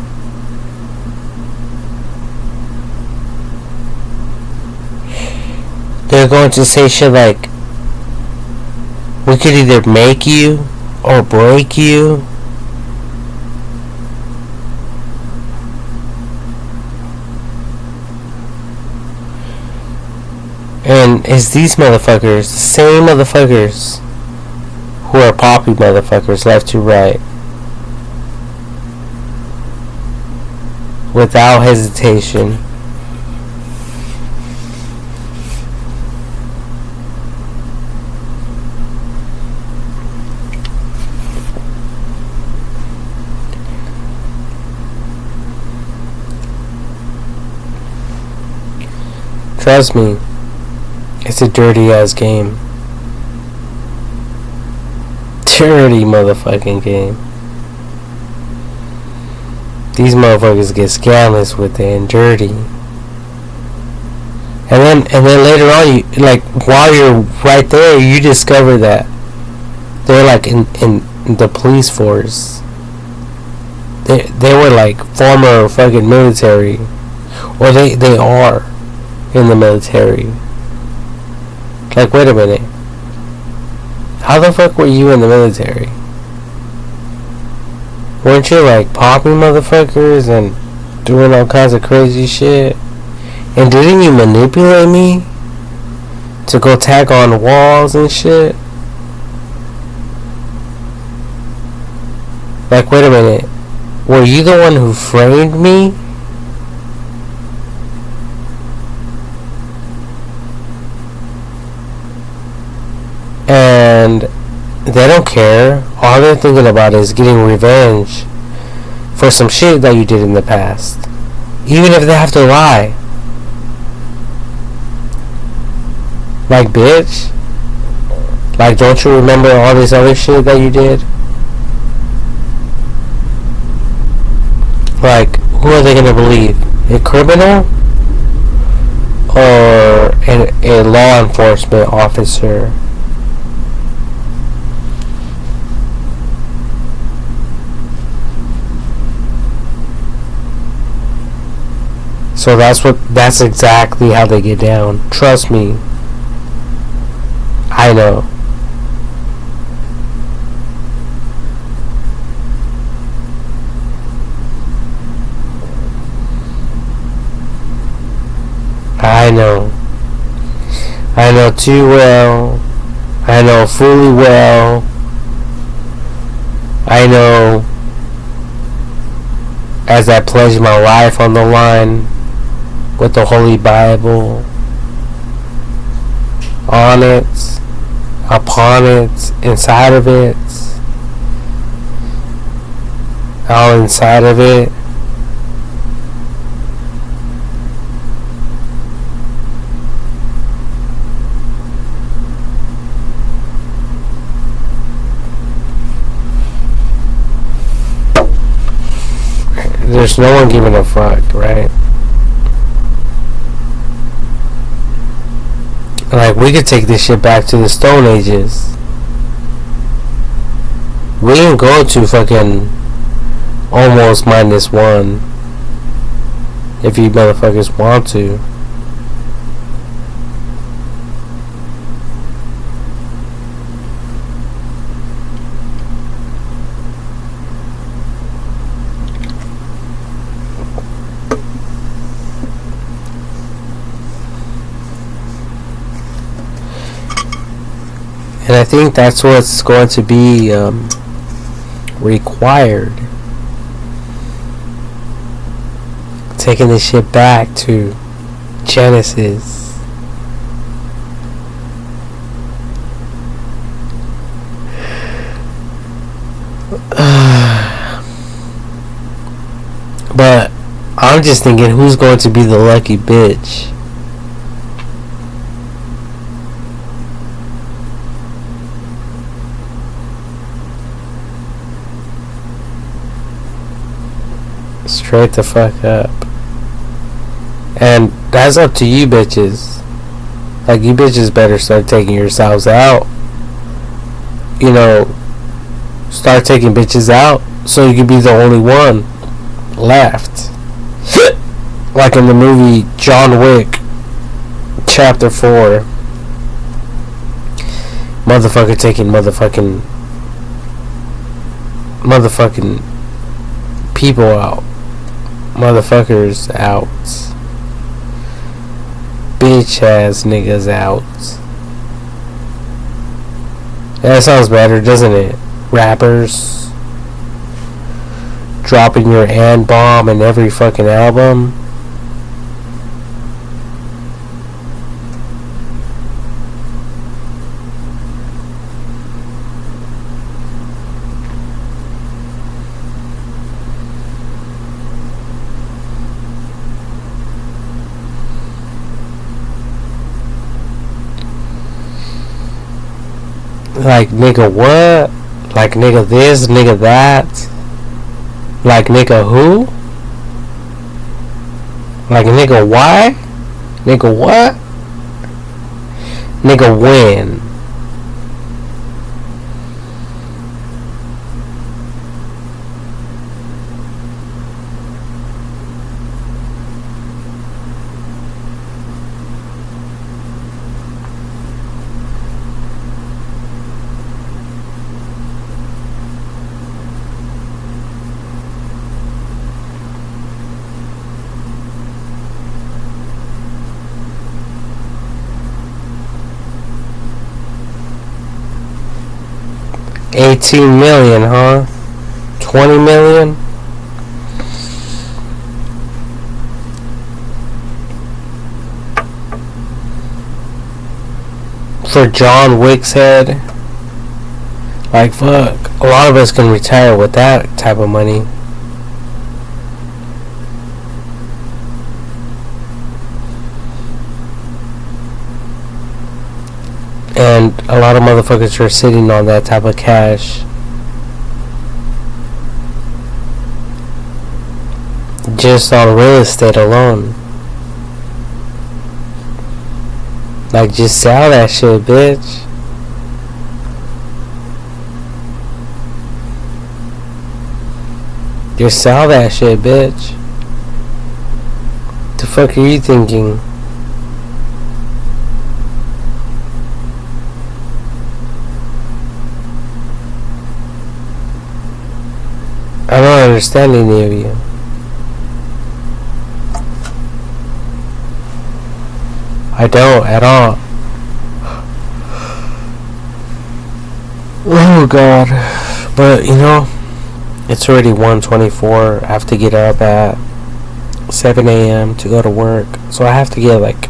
They're going to say shit like, we could either make you or break you. And it's these motherfuckers, the same motherfuckers who are poppy motherfuckers left to right, without hesitation. Trust me, it's a dirty ass game. Dirty motherfucking game. These motherfuckers get scandalous with it and dirty. And then later on, you, like, while you're right there, you discover that they're like in the police force. They were like former fucking military, or they are in the military. Like, wait a minute, how the fuck were you in the military? Weren't you like popping motherfuckers and doing all kinds of crazy shit? And didn't you manipulate me to go tag on walls and shit? Like, wait a minute, were you the one who framed me? And they don't care. All they're thinking about is getting revenge for some shit that you did in the past. Even if they have to lie. Like, bitch. Like, don't you remember all this other shit that you did? Like, who are they gonna believe? A criminal? Or a law enforcement officer? So that's exactly how they get down. Trust me. I know. I know. I know too well. I know fully well. I know as I pledge my life on the line with the Holy Bible on it, upon it, inside of it, all inside of it. There's no one giving a fuck, right? Like, we could take this shit back to the Stone Ages. We can go to fucking almost -1 if you motherfuckers want to. And I think that's what's going to be required. Taking this shit back to Genesis. But I'm just thinking, who's going to be the lucky bitch? Straight the fuck up. And that's up to you bitches. Like, you bitches better start taking yourselves out. You know, start taking bitches out so you can be the only one left. Like in the movie John Wick Chapter 4. Motherfucker taking motherfucking people out. Motherfuckers out. Bitch ass niggas out. That sounds better, doesn't it? Rappers dropping your and bomb in every fucking album. Like, nigga what? Like, nigga this, nigga that? Like, nigga who? Like, nigga why? Nigga what? Nigga when? $18 million, huh? 20 million? For John Wick's head? Like, fuck. A lot of us can retire with that type of money. And a lot of motherfuckers are sitting on that type of cash. Just on real estate alone. Like, just sell that shit, bitch. Just sell that shit, bitch. The fuck are you thinking? I don't understand any of you. I don't at all. Oh god. But you know, it's already 1:24. I have to get up at 7 a.m. to go to work. So I have to get like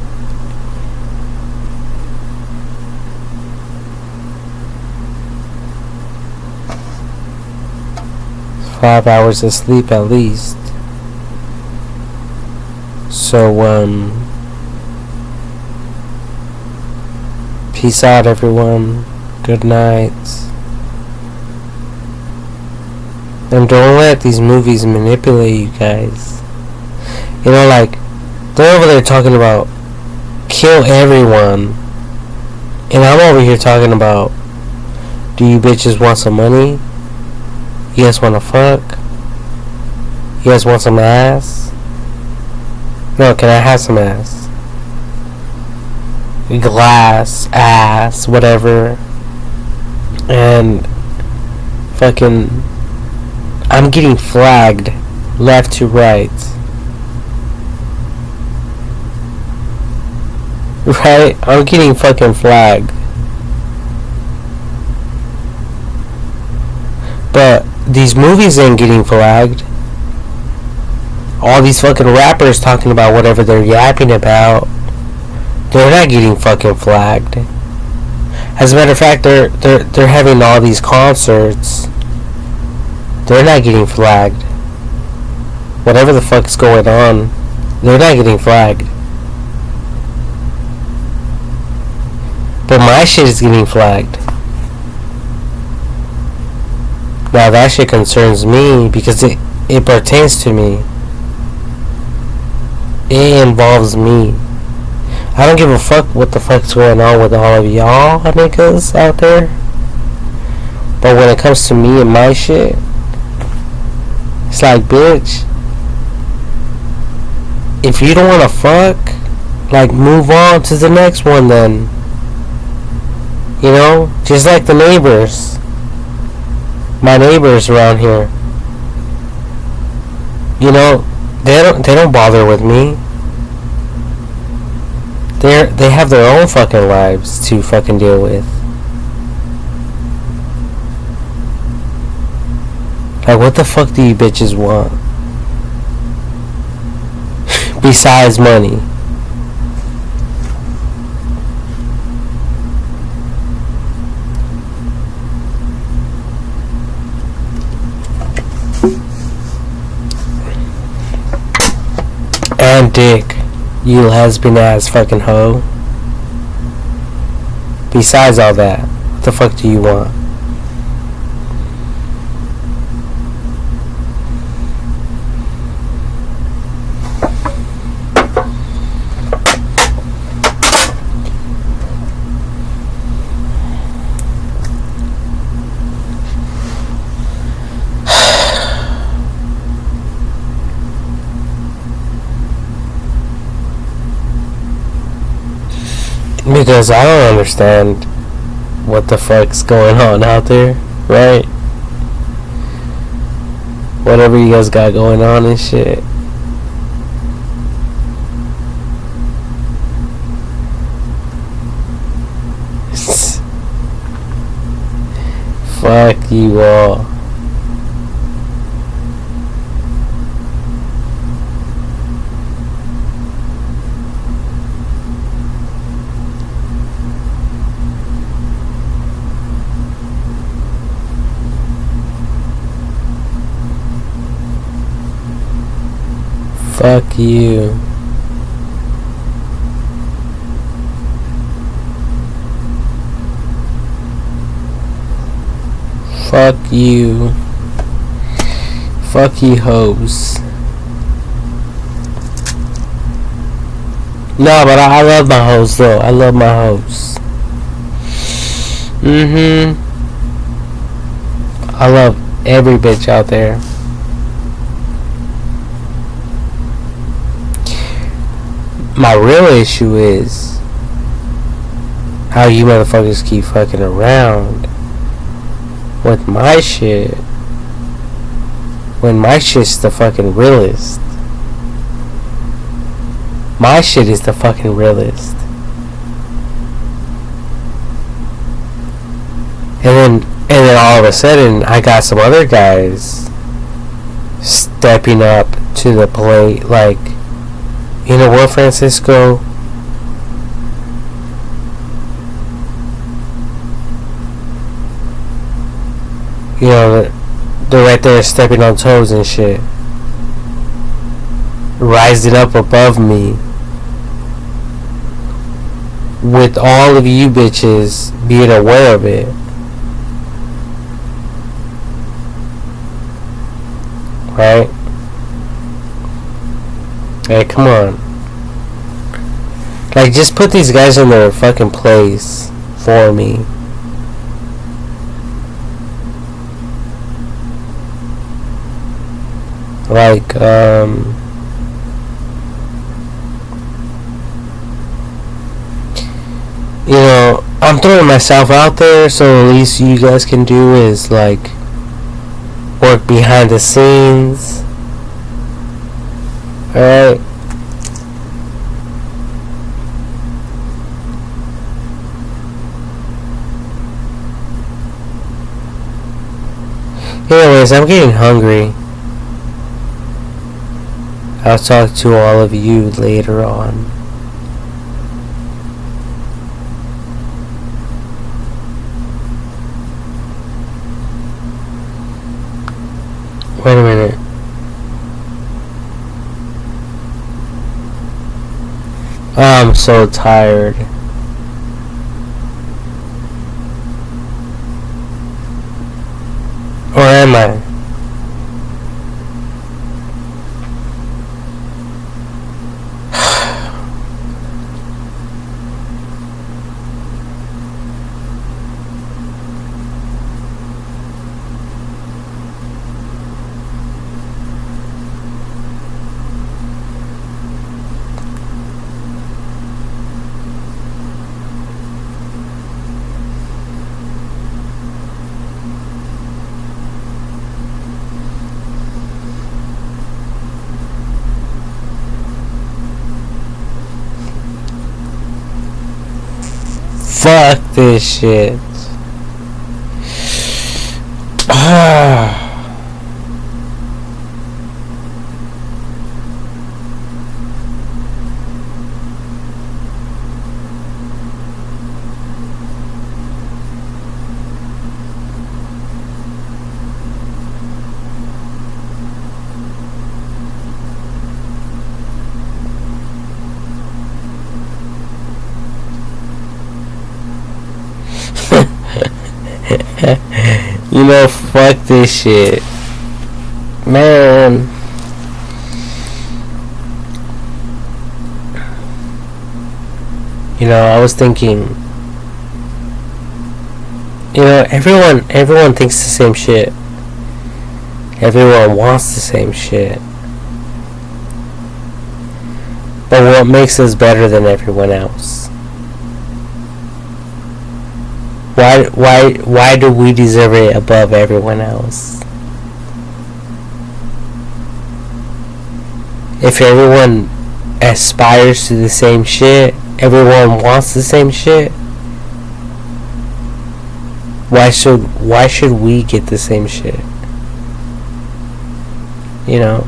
5 hours of sleep at least. So peace out everyone. Good night. And don't let these movies manipulate you guys. You know, like, they're over there talking about kill everyone. And I'm over here talking about, do you bitches want some money? You guys want to fuck? You guys want some ass? No, can I have some ass? Glass, ass, whatever. And fucking, I'm getting flagged left to right. Right? I'm getting fucking flagged. But these movies ain't getting flagged. All these fucking rappers talking about whatever they're yapping about, they're not getting fucking flagged. As a matter of fact, they're having all these concerts. They're not getting flagged. Whatever the fuck's going on, they're not getting flagged. But my shit is getting flagged. Now that shit concerns me because it pertains to me. It involves me. I don't give a fuck what the fuck's going on with all of y'all niggas out there. But when it comes to me and my shit, it's like, bitch, if you don't wanna fuck, like, move on to the next one then. You know? Just like the neighbors. My neighbors around here. You know, they don't bother with me. They have their own fucking lives to fucking deal with. Like, what the fuck do you bitches want? Besides money. And dick. You lesbian ass fucking hoe. Besides all that, what the fuck do you want? Because I don't understand what the fuck's going on out there, right? Whatever you guys got going on and shit. Fuck you all. Fuck you. Fuck you. Fuck you hoes. No, but I love my hoes though. I love my hoes. I love every bitch out there. My real issue is how you motherfuckers keep fucking around with my shit when my shit's the fucking realest. My shit is the fucking realest. And then all of a sudden I got some other guys stepping up to the plate, like, you know what, Francisco? You know, they're right there stepping on toes and shit. Rising up above me. With all of you bitches being aware of it. Right? Hey, come on. Like, just put these guys in their fucking place for me. Like, you know, I'm throwing myself out there, so at least you guys can do is, like, work behind the scenes. Alright? Anyways, I'm getting hungry. I'll talk to all of you later on. Wait a minute. Oh, I'm so tired. Or am I? Fuck this shit. You know, fuck this shit. Man. You know, I was thinking, you know, everyone thinks the same shit. Everyone wants the same shit. But what makes us better than everyone else? Why do we deserve it above everyone else? If everyone aspires to the same shit, everyone wants the same shit, why should we get the same shit? You know,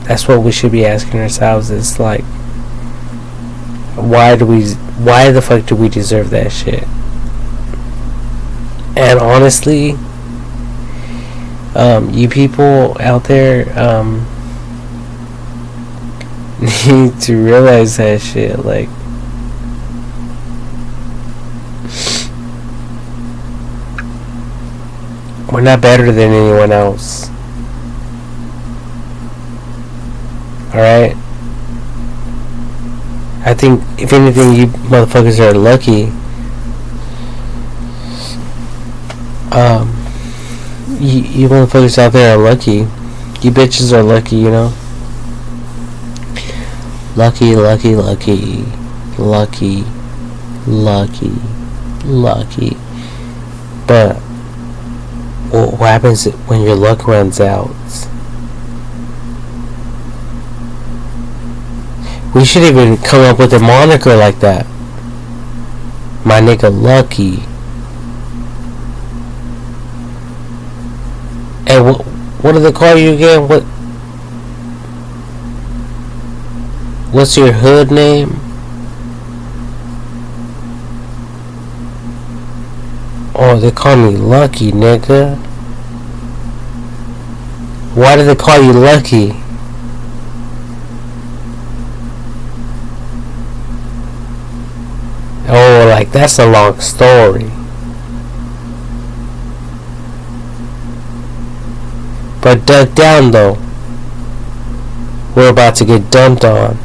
that's what we should be asking ourselves. Is like, why the fuck do we deserve that shit? And honestly, you people out there need to realize that shit. Like, we're not better than anyone else. Alright? I think, if anything, you motherfuckers are lucky. You motherfuckers out there are lucky. You bitches are lucky, you know? Lucky, lucky, lucky. Lucky, lucky, lucky. But what happens when your luck runs out? We should even come up with a moniker like that. My nigga Lucky. And what do they call you again? What's your hood name? Oh, they call me Lucky, nigga. Why do they call you Lucky? Oh, like that's a long story. But duck down though. We're about to get dumped on.